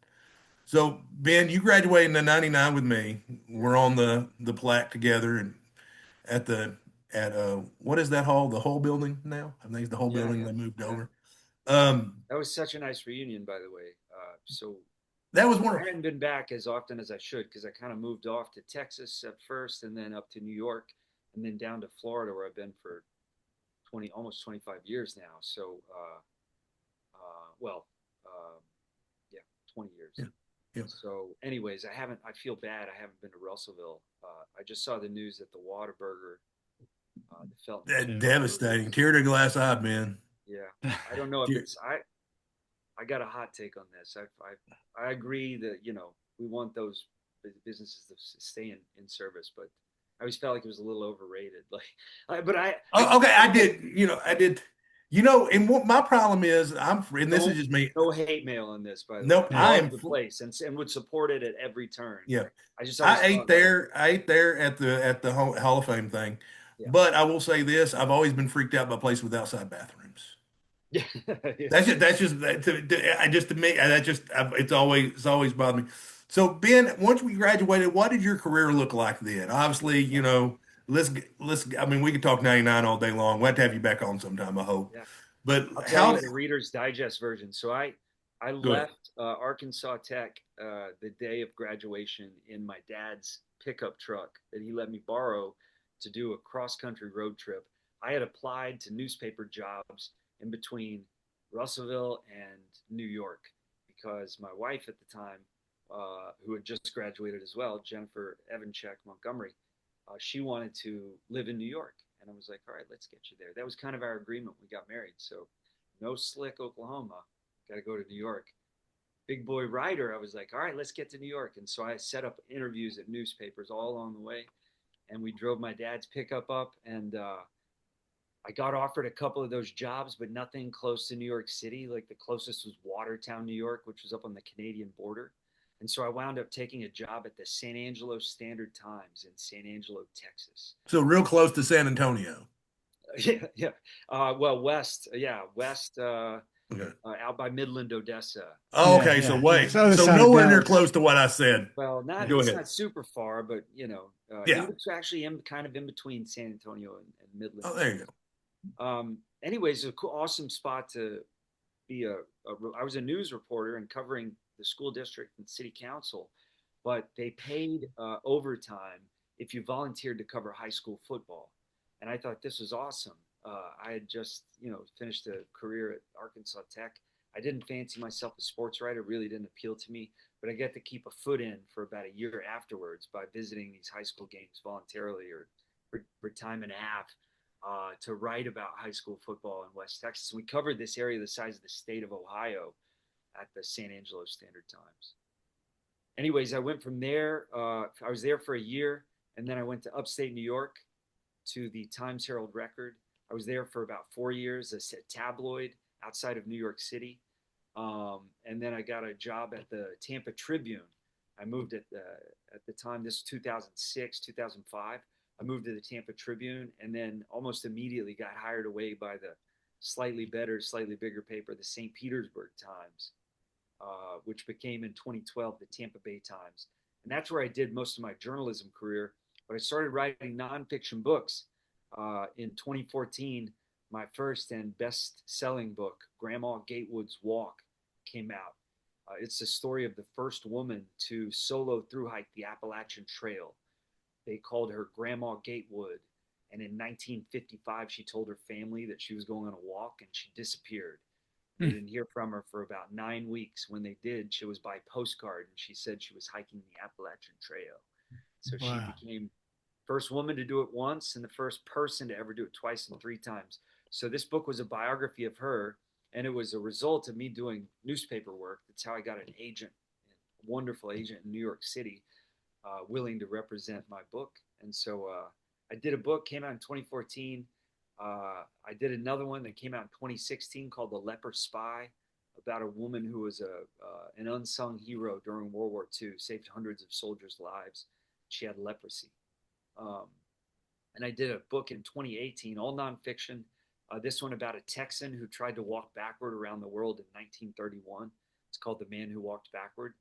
So Ben, you graduated in '99 with me. We're on the plaque together and at the at what is that hall? The whole building now? I think it's the whole Yeah, building yeah, they moved yeah. over. Um, That was such a nice reunion, by the way. So that was I hadn't been back as often as I should because I kind of moved off to Texas at first, and then up to New York, and then down to Florida, where I've been for almost 25 years now. So, well, uh, yeah, 20 years. yeah, yeah. So, anyways, I feel bad. I haven't been to Russellville. I just saw the news that the Whataburger, the Felton That Whataburger, devastating. Tear to glass eye, man. yeah, I don't know if Tear. it's I got a hot take on this. I agree that we want those businesses to stay in service, but I always felt like it was a little overrated. Like, but I Oh, okay, I did. I did. And what my problem is, and this is no just me. no hate mail on this, by the way. Nope, I I love am. the place and would support it at every turn. Yeah, I just always thought like, I ate there at the Hall of Fame thing, yeah, but I will say this: I've always been freaked out by places with outside bathrooms. yeah, yeah, That's just I just to me it's always bothered me. So Ben, once we graduated, what did your career look like then? Obviously, let's I mean we could talk '99 all day long. We'll have to have you back on sometime, I hope. yeah. But I'll tell how you the Reader's Digest version. So I go ahead. left Arkansas Tech the day of graduation in my dad's pickup truck that he let me borrow to do a cross country road trip. I had applied to newspaper jobs in between Russellville and New York because my wife at the time, who had just graduated as well, Jennifer Evanchek Montgomery, she wanted to live in New York. And I was like, all right, let's get you there. That was kind of our agreement. We got married. So no slick Oklahoma. Got to go to New York. Big boy writer, I was like, all right, let's get to New York. And so I set up interviews at newspapers all along the way. And we drove my dad's pickup up. And I got offered a couple of those jobs, but nothing close to New York City. Like the closest was Watertown, New York, which was up on the Canadian border. And so I wound up taking a job at the San Angelo Standard Times in San Angelo, Texas. So real close to San Antonio. Yeah, yeah. Well, west, Okay. out by Midland, Odessa. Oh, Yeah, okay. So yeah. wait. It's the other So side of nowhere near Dallas. close to what I said. Well, Go it's ahead. not super far, but Yeah. it's actually kind of in between San Antonio and Midland. Oh, there you go. Anyways, a cool, awesome spot to be I was a news reporter and covering the school district and city council, but they paid overtime if you volunteered to cover high school football. And I thought this was awesome. I had just, finished a career at Arkansas Tech. I didn't fancy myself a sports writer, really didn't appeal to me, but I get to keep a foot in for about a year afterwards by visiting these high school games voluntarily or for time and a half to write about high school football in West Texas. We covered this area the size of the state of Ohio at the San Angelo Standard Times. Anyways, I went from there. I was there for a year, and then I went to upstate New York to the Times Herald Record. I was there for about 4 years, a tabloid outside of New York City. And then I got a job at the Tampa Tribune. I moved at the time. This was 2006, 2005. I moved to the Tampa Tribune, and then almost immediately got hired away by the slightly better, slightly bigger paper, the St. Petersburg Times, which became in 2012 the Tampa Bay Times. And that's where I did most of my journalism career. But I started writing nonfiction books in 2014. My first and best-selling book, Grandma Gatewood's Walk, came out. It's the story of the first woman to solo through hike the Appalachian Trail. They called her Grandma Gatewood. And in 1955, she told her family that she was going on a walk and she disappeared. They didn't hear from her for about 9 weeks. When they did, she was by postcard and she said she was hiking the Appalachian Trail. So she Wow. became first woman to do it once and the first person to ever do it twice and 3 times. So this book was a biography of her, and it was a result of me doing newspaper work. That's how I got an agent, a wonderful agent in New York City, willing to represent my book. And so I did a book, came out in 2014. I did another one that came out in 2016 called The Leper Spy, about a woman who was an unsung hero during World War II, saved hundreds of soldiers' lives. She had leprosy. Um, and I did a book in 2018, all nonfiction. This one about a Texan who tried to walk backward around the world in 1931. It's called The Man Who Walked Backward.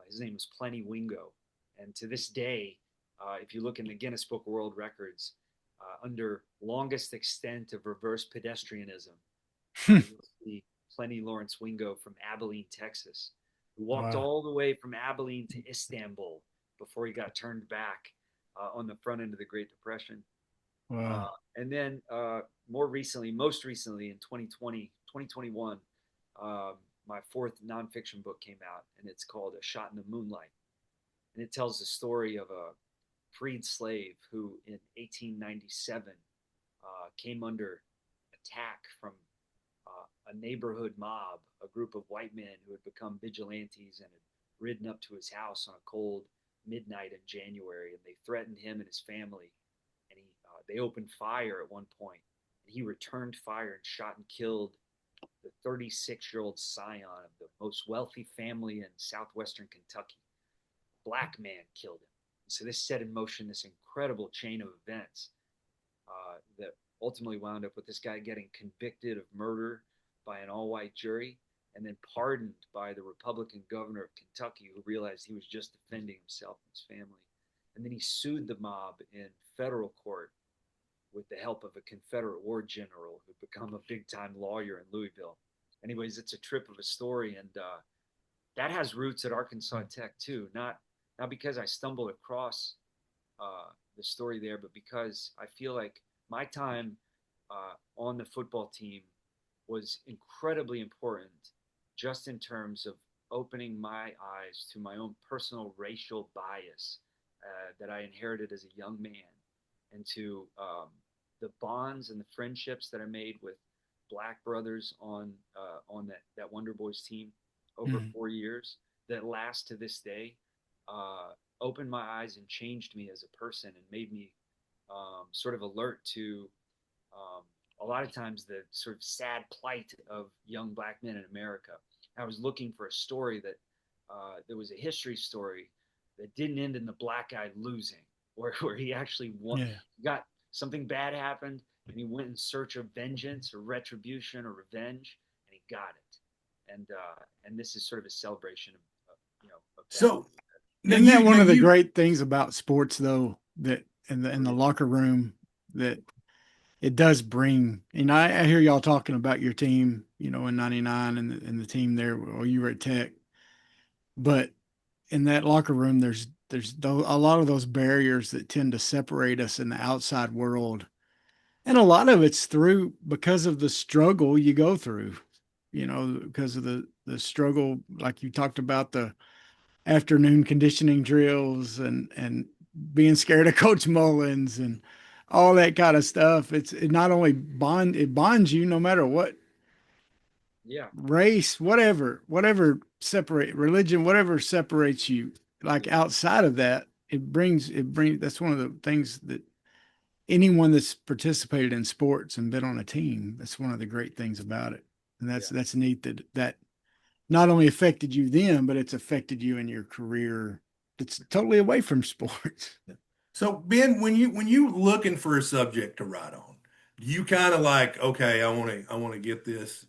His name is Plenty Wingo. And to this day, if you look in the Guinness Book of World Records, under longest extent of reverse pedestrianism, you'll see Plenty Lawrence Wingo from Abilene, Texas, who walked Wow. all the way from Abilene to Istanbul before he got turned back on the front end of the Great Depression. Wow. And then more recently, most recently in 2020, 2021, my fourth nonfiction book came out, and it's called A Shot in the Moonlight. And it tells the story of a freed slave who in 1897 came under attack from a neighborhood mob, a group of white men who had become vigilantes and had ridden up to his house on a cold midnight in January, and they threatened him and his family. And they opened fire at one point, and he returned fire and shot and killed the 36-year-old scion of the most wealthy family in southwestern Kentucky. A black man killed him. So this set in motion this incredible chain of events that ultimately wound up with this guy getting convicted of murder by an all-white jury and then pardoned by the Republican governor of Kentucky, who realized he was just defending himself and his family. And then he sued the mob in federal court with the help of a Confederate war general who'd become a big-time lawyer in Louisville. Anyways, it's a trip of a story, and that has roots at Arkansas Tech too. Not because I stumbled across the story there, but because I feel like my time on the football team was incredibly important, just in terms of opening my eyes to my own personal racial bias that I inherited as a young man, and to the bonds and the friendships that I made with black brothers on that Wonder Boys team over Mhm. 4 years that last to this day. Opened my eyes and changed me as a person and made me sort of alert to a lot of times the sort of sad plight of young black men in America. I was looking for a story that there was a history story that didn't end in the black guy losing, where he actually Yeah. got something bad happened and he went in search of vengeance or retribution or revenge, and he got it. And this is sort of a celebration of that. So now Isn't that one of the you great things about sports, though, that in the locker room that it does bring? And I hear y'all talking about your team, in '99 and the team there while you were at Tech, but in that locker room, there's a lot of those barriers that tend to separate us in the outside world, and a lot of it's through because of the struggle you go through, because of the struggle, like you talked about the afternoon conditioning drills and being scared of Coach Mullins and all that kind of stuff. It not only it bonds you no matter what Yeah, race, whatever separate religion, whatever separates you. Like yeah, outside of that, it brings that's one of the things that anyone that's participated in sports and been on a team, that's one of the great things about it. And that's yeah, that's neat that not only affected you then, but it's affected you in your career that's totally away from sports. So Ben, when you looking for a subject to write on, do you kind of like, okay, I want to get this,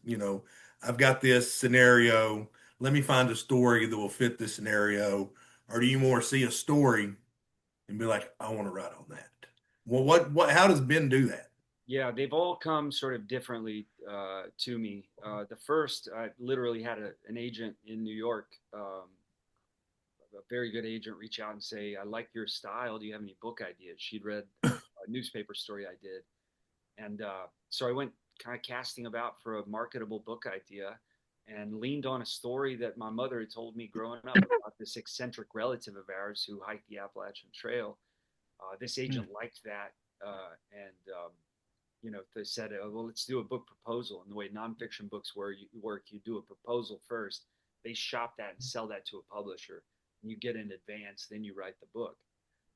I've got this scenario. Let me find a story that will fit this scenario. Or do you more see a story and be like, I want to write on that? Well, how does Ben do that? Yeah, they've all come sort of differently to me. The first, I literally had an agent in New York, a very good agent, reach out and say, "I like your style. Do you have any book ideas?" She'd read a newspaper story I did, and so I went kind of casting about for a marketable book idea, and leaned on a story that my mother had told me growing up about this eccentric relative of ours who hiked the Appalachian Trail. This agent liked that, and they said, well, let's do a book proposal. And the way nonfiction books work, you do a proposal first. They shop that and sell that to a publisher. And you get in advance, then you write the book.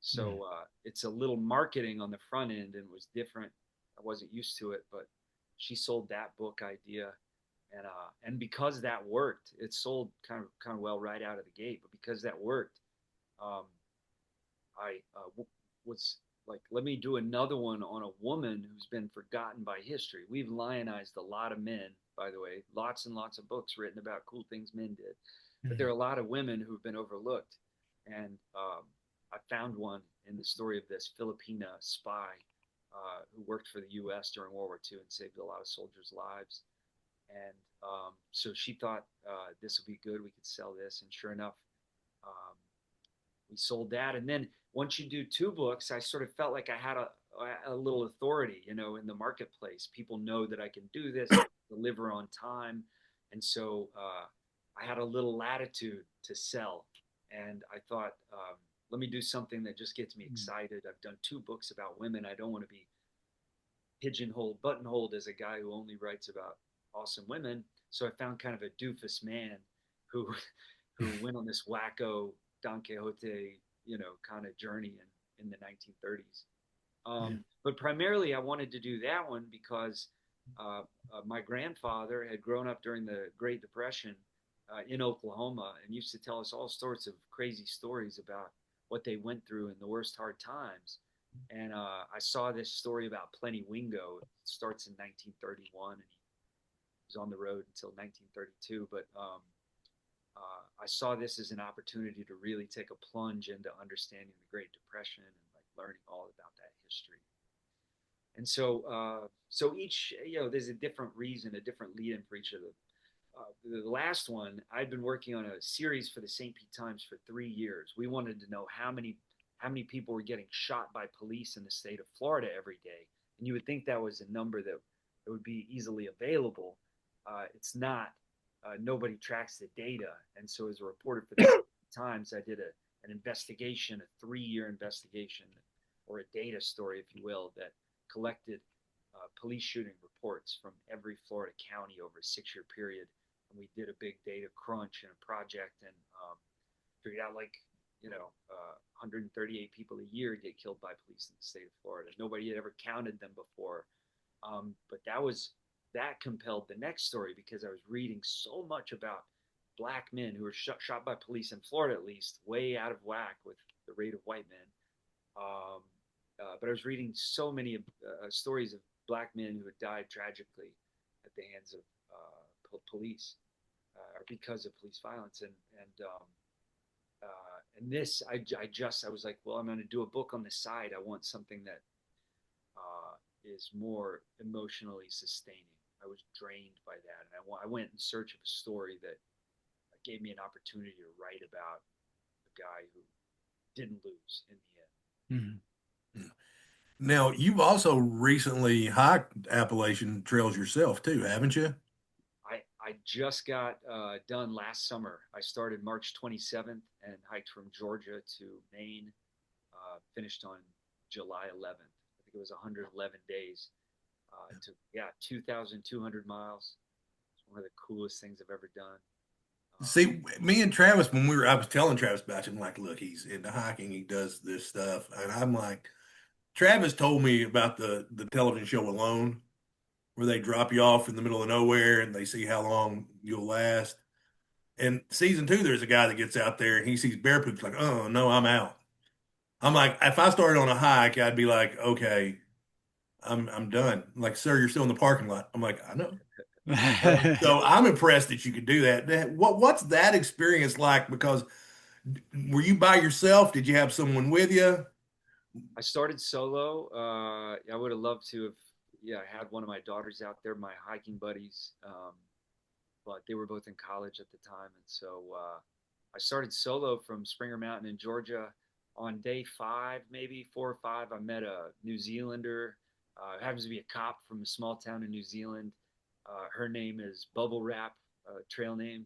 So it's a little marketing on the front end, and it was different. I wasn't used to it, but she sold that book idea, and because that worked, it sold kind of well right out of the gate. But because that worked, um, I was like, let me do another one on a woman who's been forgotten by history. We've lionized a lot of men, by the way, lots and lots of books written about cool things men did. But there are a lot of women who've been overlooked. And I found one in the story of this Filipina spy who worked for the U.S. during World War II and saved a lot of soldiers' lives. And so she thought this would be good. We could sell this. And sure enough, um, we sold that. And then once you do two books, I sort of felt like I had a little authority, in the marketplace. People know that I can do this, deliver on time. And so I had a little latitude to sell. And I thought, let me do something that just gets me excited. I've done two books about women. I don't want to be pigeonholed, buttonholed as a guy who only writes about awesome women. So I found kind of a doofus man who who went on this wacko Don Quixote, kind of journey in the 1930s. But primarily, I wanted to do that one because my grandfather had grown up during the Great Depression in Oklahoma and used to tell us all sorts of crazy stories about what they went through in the worst hard times. And I saw this story about Plenty Wingo. It starts in 1931, and he was on the road until 1932. But I saw this as an opportunity to really take a plunge into understanding the Great Depression and like learning all about that history. And so each, there's a different reason, a different lead-in for each of them. The last one, I'd been working on a series for the St. Pete Times for 3 years. We wanted to know how many people were getting shot by police in the state of Florida every day. And you would think that was a number that would be easily available. It's not. Nobody tracks the data. And so as a reporter for the Times, I did an investigation, a 3-year investigation, or a data story, if you will, that collected police shooting reports from every Florida county over a 6-year period. And we did a big data crunch and a project, and figured out 138 people a year get killed by police in the state of Florida. Nobody had ever counted them before. But that compelled the next story because I was reading so much about black men who were shot by police in Florida, at least, way out of whack with the rate of white men. But I was reading so many stories of black men who had died tragically at the hands of police or because of police violence. And this, I was like, well, I'm going to do a book on the side. I want something that is more emotionally sustaining. I was drained by that, and I went in search of a story that gave me an opportunity to write about a guy who didn't lose in the end. Mm-hmm. Now, you've also recently hiked Appalachian trails yourself too, haven't you? I just got done last summer. I started March 27th and hiked from Georgia to Maine, finished on July 11th. I think it was 111 days. It took 2,200 miles. It's one of the coolest things I've ever done. See, me and Travis, I was telling Travis about him, like, look, he's into hiking, he does this stuff. And I'm like, Travis told me about the television show Alone, where they drop you off in the middle of nowhere and they see how long you'll last. And season 2, there's a guy that gets out there and he sees bear poop. He's like, oh no, I'm out. I'm like, if I started on a hike, I'd be like, okay, I'm done. Like, sir, you're still in the parking lot. I'm like, I know. So I'm impressed that you could do that. What's that experience like? Because were you by yourself? Did you have someone with you? I started solo. I would have loved to have, yeah, had one of my daughters out there, my hiking buddies, but they were both in college at the time, and so I started solo from Springer Mountain in Georgia. On day 5, maybe 4 or 5, I met a New Zealander. Happens to be a cop from a small town in New Zealand. Her name is Bubble Wrap, trail name.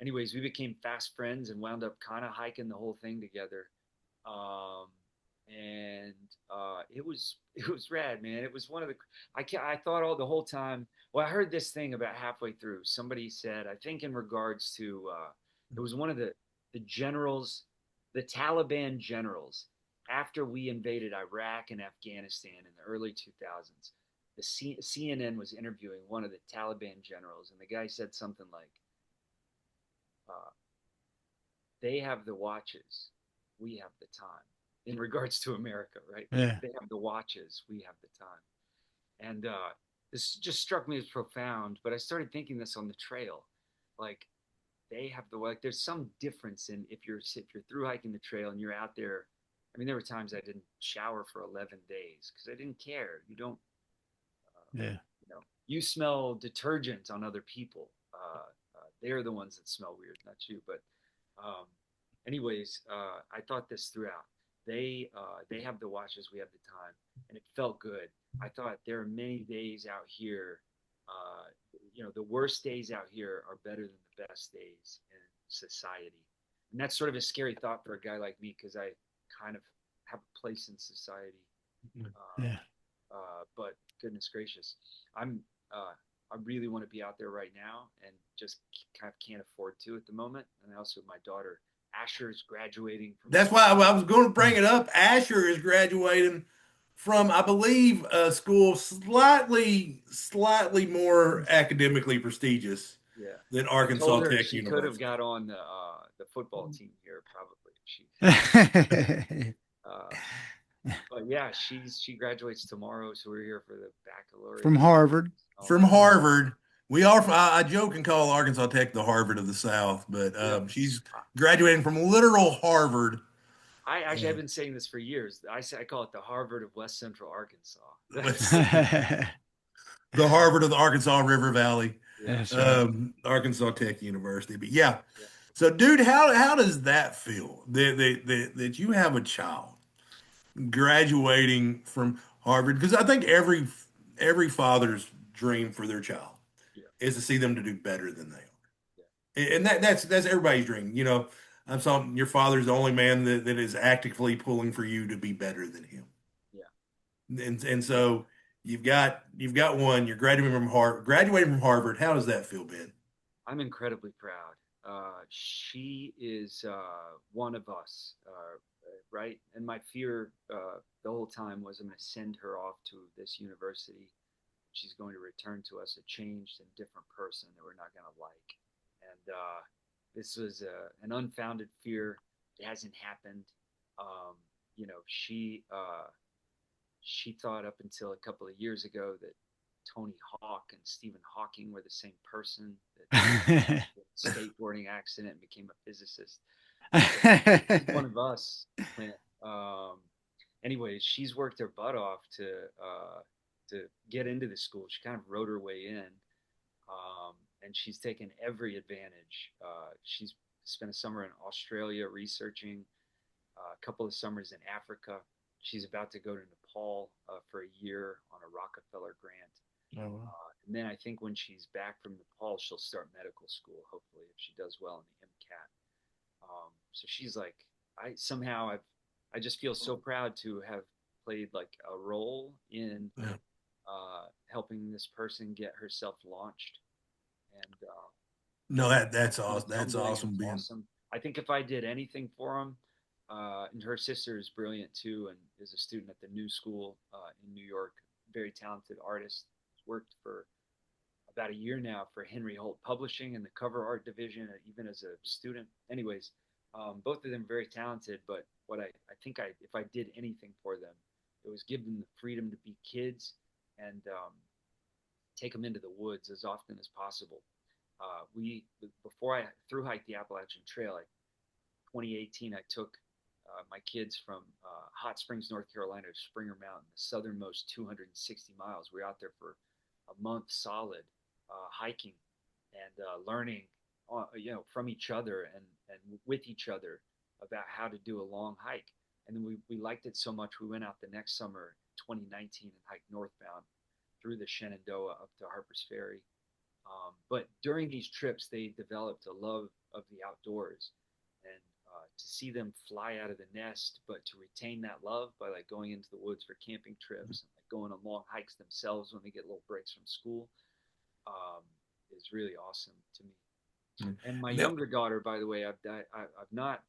Anyways, we became fast friends and wound up kind of hiking the whole thing together. Um, and it was rad, man. It was one of the I thought all the whole time. Well, I heard this thing about halfway through. Somebody said, I think in regards to it was one of the generals, the Taliban generals, after we invaded Iraq and Afghanistan in the early 2000s. CNN was interviewing one of the Taliban generals, and the guy said something like, uh, "They have the watches, we have the time." In regards to America, right? Yeah. They have the watches, we have the time. And this just struck me as profound. But I started thinking this on the trail, like they have the like. There's some difference in if you're through hiking the trail and you're out there. I mean, there were times I didn't shower for 11 days because I didn't care. You don't, Yeah. you smell detergent on other people. They're the ones that smell weird, not you. But um, anyways, I thought this throughout. They have the watches, we have the time, and it felt good. I thought there are many days out here. The worst days out here are better than the best days in society, and that's sort of a scary thought for a guy like me because I kind of have a place in society. Um, Yeah. but goodness gracious, I'm I really want to be out there right now and just kind of can't afford to at the moment. And also my daughter Asher is graduating from That's school. why I was going to bring it up. Asher is graduating from, I believe, a school slightly more academically prestigious Yeah, than I told Arkansas her Tech she could have University. got on the football team here probably if she. Uh, but yeah, she graduates tomorrow, so we're here for the From baccalaureate Harvard. ceremony. Oh From man, Harvard. We are. I joke and call Arkansas Tech the Harvard of the South, but yeah. she's graduating from literal Harvard. I actually have Uh, been saying this for years. I call it the Harvard of West Central Arkansas. the Harvard of the Arkansas River Valley, Yeah, That's right. Arkansas Tech University. But yeah, yeah. so dude, how does that feel that you have a child graduating from Harvard? Because I think every father's dream for their child Yeah, is to see them to do better than they yeah, are, and that's everybody's dream. I'm saying your father's the only man that is actively pulling for you to be better than him, yeah, and yeah. so you've got one. You're graduating from Harvard. How does that feel, Ben? I'm incredibly proud. She is one of us, right? And my fear the whole time was I'm going to send her off to this university. She's going to return to us a changed and different person that we're not going to like. And this was an unfounded fear. It hasn't happened. Um, she thought up until a couple of years ago that Tony Hawk and Stephen Hawking were the same person. That skateboarding accident and became a physicist. So she's one of us, Clint. Anyways, she's worked her butt off to get into the school. She kind of wrote her way in, and she's taken every advantage. She's spent a summer in Australia researching, a couple of summers in Africa. She's about to go to Nepal for a year on a Rockefeller grant. Oh, wow. And then I think when she's back from Nepal, she'll start medical school, hopefully, if she does well in the MCAT. So she's like, I just feel so proud to have played like a role in Yeah. helping this person get herself launched. And No, that's it was awesome. That's humbling. It awesome, was Ben. awesome. I think if I did anything for him, and her sister is brilliant too, and is a student at the New School in New York. Very talented artist. Worked for about a year now for Henry Holt Publishing in the cover art division, even as a student. Anyways, both of them very talented, but what I think if I did anything for them, it was give them the freedom to be kids and take them into the woods as often as possible. We before I through hiked the Appalachian Trail, 2018, I took my kids from Hot Springs, North Carolina, to Springer Mountain, the southernmost 260 miles. We were out there for a month solid, hiking and learning, from each other and with each other about how to do a long hike. And then we liked it so much, we went out the next summer, 2019, and hiked northbound through the Shenandoah up to Harper's Ferry. But during these trips, they developed a love of the outdoors, and to see them fly out of the nest, but to retain that love by like going into the woods for camping trips and like going on long hikes themselves when they get little breaks from school, is really awesome to me. And my younger daughter, by the way, I've not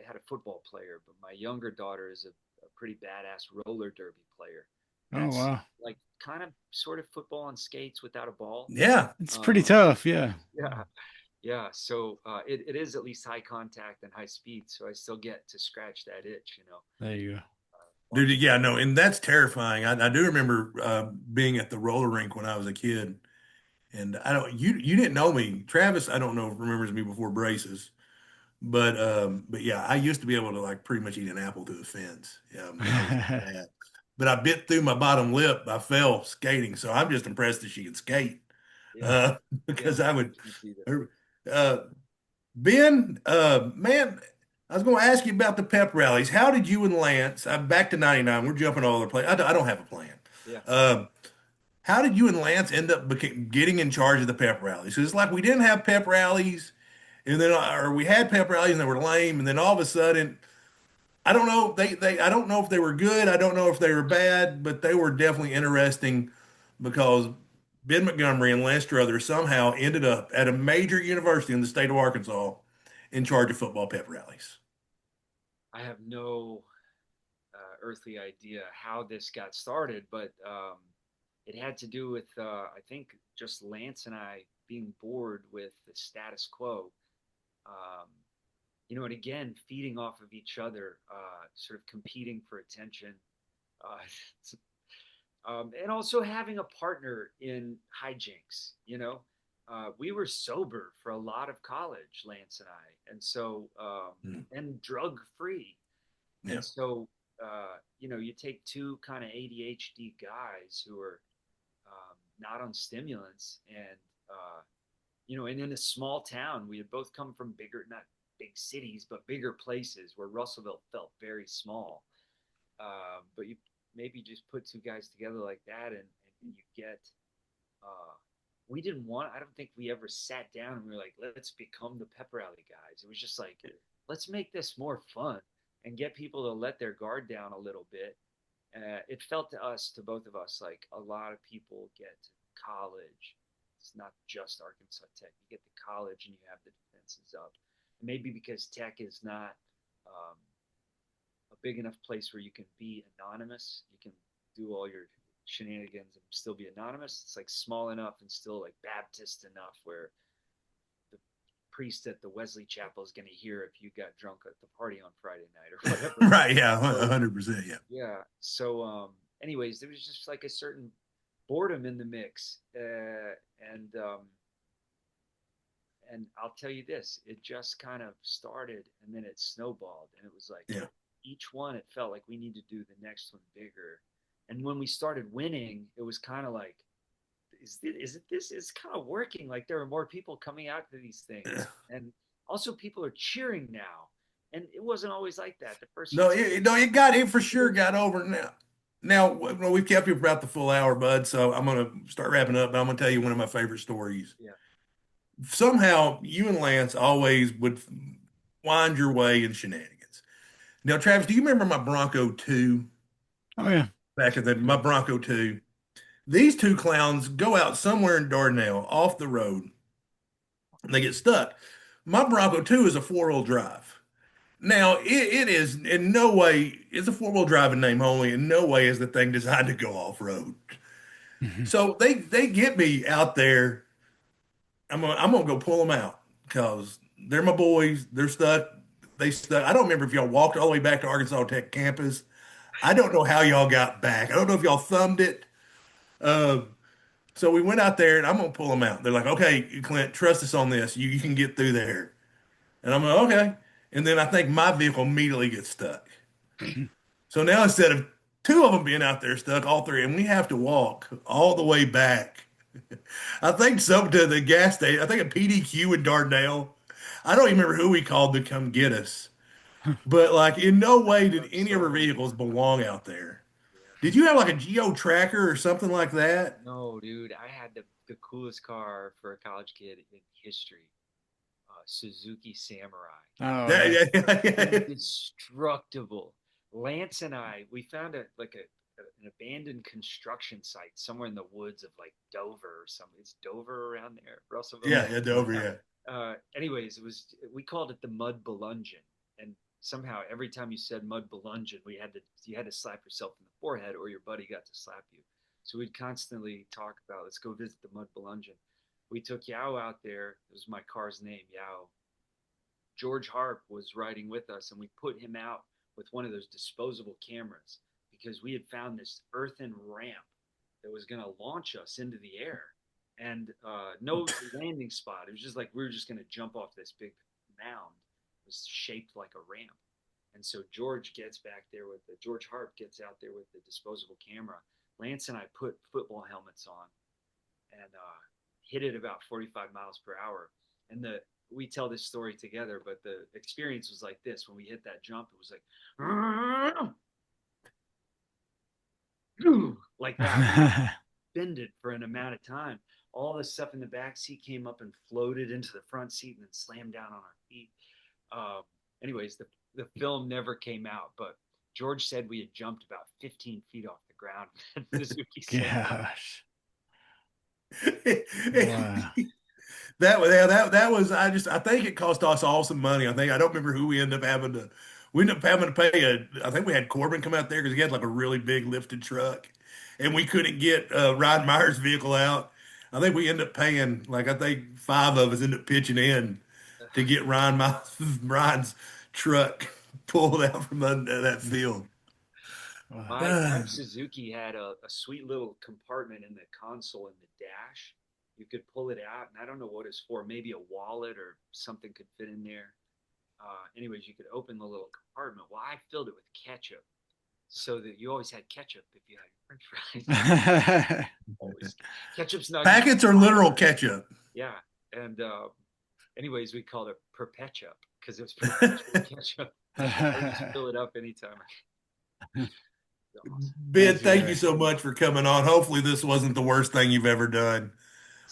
had a football player, but my younger daughter is a pretty badass roller derby player. Oh That's wow. like kind of sort of football on skates without a ball. Yeah. It's pretty tough, yeah. Yeah. Yeah. So it is at least high contact and high speed. So I still get to scratch that itch, There you go. Dude, yeah, no, and that's terrifying. I do remember being at the roller rink when I was a kid, and I don't you didn't know me, Travis. I don't know if remembers me before braces, but yeah, I used to be able to like pretty much eat an apple through the fence. Yeah, I was bad. But I bit through my bottom lip. I fell skating, so I'm just impressed that she could skate. Yeah. Uh, because I would. Uh, Ben, man, I was going to ask you about the pep rallies. How did you and Lance? I'm back to '99. We're jumping all over the place. I don't have a plan. Yeah. How did you and Lance end up getting in charge of the pep rallies? 'Cause it's like we didn't have pep rallies, and then or we had pep rallies and they were lame, and then all of a sudden, I don't know. I don't know if they were good. I don't know if they were bad, but they were definitely interesting because Ben Montgomery and Lance Struthers somehow ended up at a major university in the state of Arkansas in charge of football pep rallies. I have no earthly idea how this got started, but it had to do with, I think, just Lance and I being bored with the status quo. Um, and again, feeding off of each other, sort of competing for attention. Uh, and also having a partner in hijinks. We were sober for a lot of college, Lance and I, and so and drug free, Yeah. and so you take two kind of ADHD guys who are not on stimulants, and and in a small town, we had both come from bigger, not big cities, but bigger places where Russellville felt very small. But you maybe just put two guys together like that, and you get. We didn't want. I don't think we ever sat down and we were like, let's become the pep rally guys. It was just like, let's make this more fun and get people to let their guard down a little bit. It felt to us, to both of us, like a lot of people get to college. It's not just Arkansas Tech. You get to college and you have the defenses up. Maybe because Tech is not a big enough place where you can be anonymous. You can do all your shenanigans and still be anonymous. It's like small enough and still like Baptist enough where the priest at the Wesley Chapel is going to hear if you got drunk at the party on Friday night or whatever. Right. Yeah. 100%. Yeah. Yeah. So, anyways, there was just like a certain boredom in the mix. And I'll tell you this, it just kind of started and then it snowballed. And it was like each one, it felt like we need to do the next one bigger. And when we started winning, it was kind of like, is it this? It's kind of working. Like there are more people coming out to these things. And also people are cheering now. And it wasn't always like that. The first it for sure got over now. Now, we've kept you for about the full hour, bud. So I'm going to start wrapping up, but I'm going to tell you one of my favorite stories. Yeah. Somehow you and Lance always would wind your way in shenanigans. Now, Travis, do you remember my Bronco 2? Oh, yeah. Back in my Bronco 2. These two clowns go out somewhere in Dardanelle off the road and they get stuck. My Bronco 2 is a 4-wheel drive. Now, it is in no way, it's a 4-wheel drive in name only. In no way is the thing designed to go off road. So they get me out there I'm gonna go pull them out because they're my boys. They're stuck. They stuck. I don't remember if y'all walked all the way back to Arkansas Tech campus. I don't know how y'all got back. I don't know if y'all thumbed it. Uh, so we went out there and I'm gonna pull them out. They're like, okay, Clint, trust us on this. You can get through there. And I'm like, okay. And then I think my vehicle immediately gets stuck. So now instead of two of them being out there stuck, all three, and we have to walk all the way back. I think some to the gas station. I think a PDQ in Dardanelle. I don't even remember who we called to come get us. But like in no way did I'm any of our sorry. vehicles belong out there. Yeah. Did you have like a geo tracker or something like that? No, dude, I had the coolest car for a college kid in history. Suzuki Samurai. Oh That, yeah. Indestructible. Lance and I, we found an abandoned construction site somewhere in the woods of like Dover or something. It's Dover around there, Russellville. yeah, Dover, yeah. Anyways, we called it the Mud Belungeon, and somehow every time you said Mud Belungeon, you had to slap yourself in the forehead, or your buddy got to slap you. So we'd constantly talk about, let's go visit the Mud Belungeon. We took Yao out there. It was my car's name, Yao. George Harp was riding with us, and we put him out with one of those disposable cameras because we had found this earthen ramp that was going to launch us into the air, and no landing spot. It was just like we were just going to jump off this big mound. It was shaped like a ramp. And so George Harp gets out there with the disposable camera. Lance and I put football helmets on and hit it about 45 miles per hour. And we tell this story together, but the experience was like this. When we hit that jump, it was like that. Bend it for an amount of time. All the stuff in the back seat came up and floated into the front seat and then slammed down on our feet. Anyways, the film never came out, but George said we had jumped about 15 feet off the ground. Gosh. Wow. That was I think it cost us all some money. I don't remember who we ended up having to pay I think we had Corbin come out there because he had like a really big lifted truck and we couldn't get Ryan Meyer's vehicle out. I think we ended up paying like I think five of us ended up pitching in to get Ryan's truck pulled out from under that field. My Suzuki had a sweet little compartment in the console in the dash. You could pull it out, and I don't know what it's for. Maybe a wallet or something could fit in there. Anyways, you could open the little compartment. Well, I filled it with ketchup so that you always had ketchup if you had French fries. Always. Ketchup's not Packets are literal ketchup. Yeah, and anyways, we called it Perpetup because it was perpetual ketchup. I just fill it up anytime. Awesome. Ben, thank you so much for coming on. Hopefully, this wasn't the worst thing you've ever done.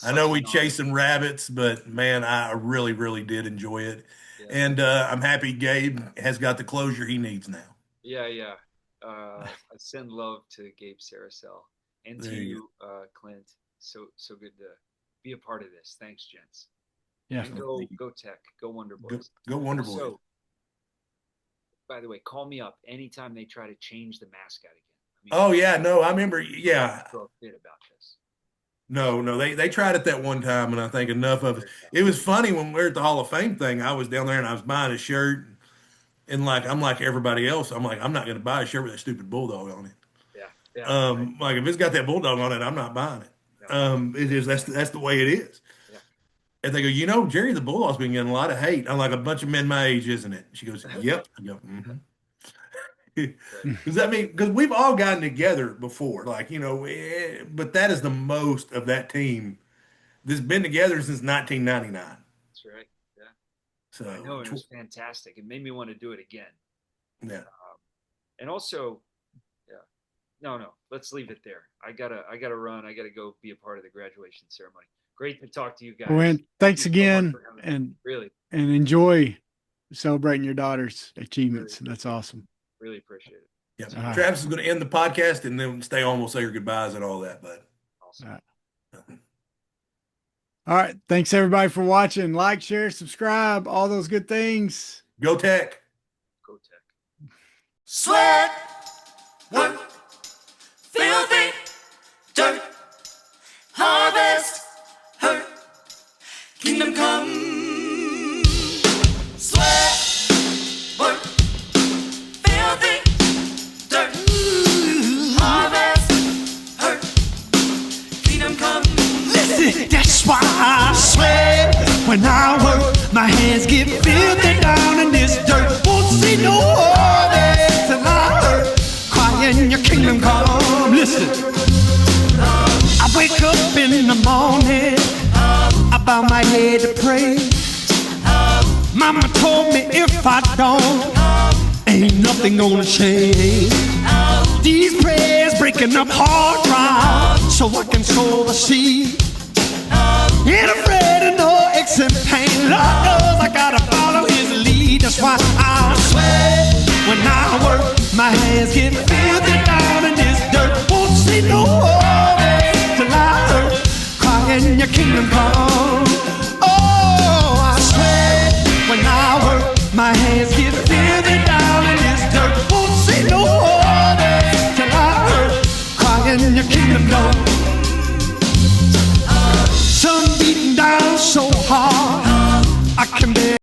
I know we chased some rabbits, but man, I really, really did enjoy it. Yeah. And I'm happy Gabe has got the closure he needs now. Yeah. I send love to Gabe Saracel and to you, Clint. So good to be a part of this. Thanks, gents. Yeah. And go Tech. Go Wonder Boys. Go Wonder Boys. So, by the way, call me up anytime they try to change the mascot again. Oh yeah, no, I remember. Yeah, throw a fit about this. No, they tried it that one time, and I think enough of it. It was funny when we were at the Hall of Fame thing. I was down there and I was buying a shirt, and like I'm like everybody else. I'm like I'm not going to buy a shirt with that stupid bulldog on it. Yeah. Like if it's got that bulldog on it, I'm not buying it. It is that's the way it is. Yeah. And they go, Jerry the Bulldog's been getting a lot of hate. I'm like a bunch of men my age, isn't it? She goes, yep. I go, mm-hmm. Because we've all gotten together before, like, but that is the most of that team that's been together since 1999. That's right. Yeah. So I know it was fantastic. It made me want to do it again. Yeah. And also, yeah. No. Let's leave it there. I gotta run. I gotta go be a part of the graduation ceremony. Great to talk to you guys. Well, thanks again, and enjoy celebrating your daughter's achievements. Really, that's awesome. Really appreciate it. Yeah. Right. Travis is going to end the podcast and then stay on. We'll say your goodbyes and all that, bud. Awesome. All right. Thanks everybody for watching. Like, share, subscribe, all those good things. Go Tech. Go Tech. Sweat, work, filthy, dirt, harvest, hurt, See, that's why I sweat when I work. My hands get filthy down in this dirt. Won't see no harvest till I hurt. Crying your kingdom come. Listen, I wake up in the morning, I bow my head to pray. Mama told me if I don't, ain't nothing gonna change. These prayers breaking up hard ground so I can sow the seed. Ain't afraid of no aches and pain. Lord knows I gotta follow his lead. That's why I sweat when I work. My hands get filthy down in this dirt. Won't see no harvest till I hurt. Crying your kingdom come.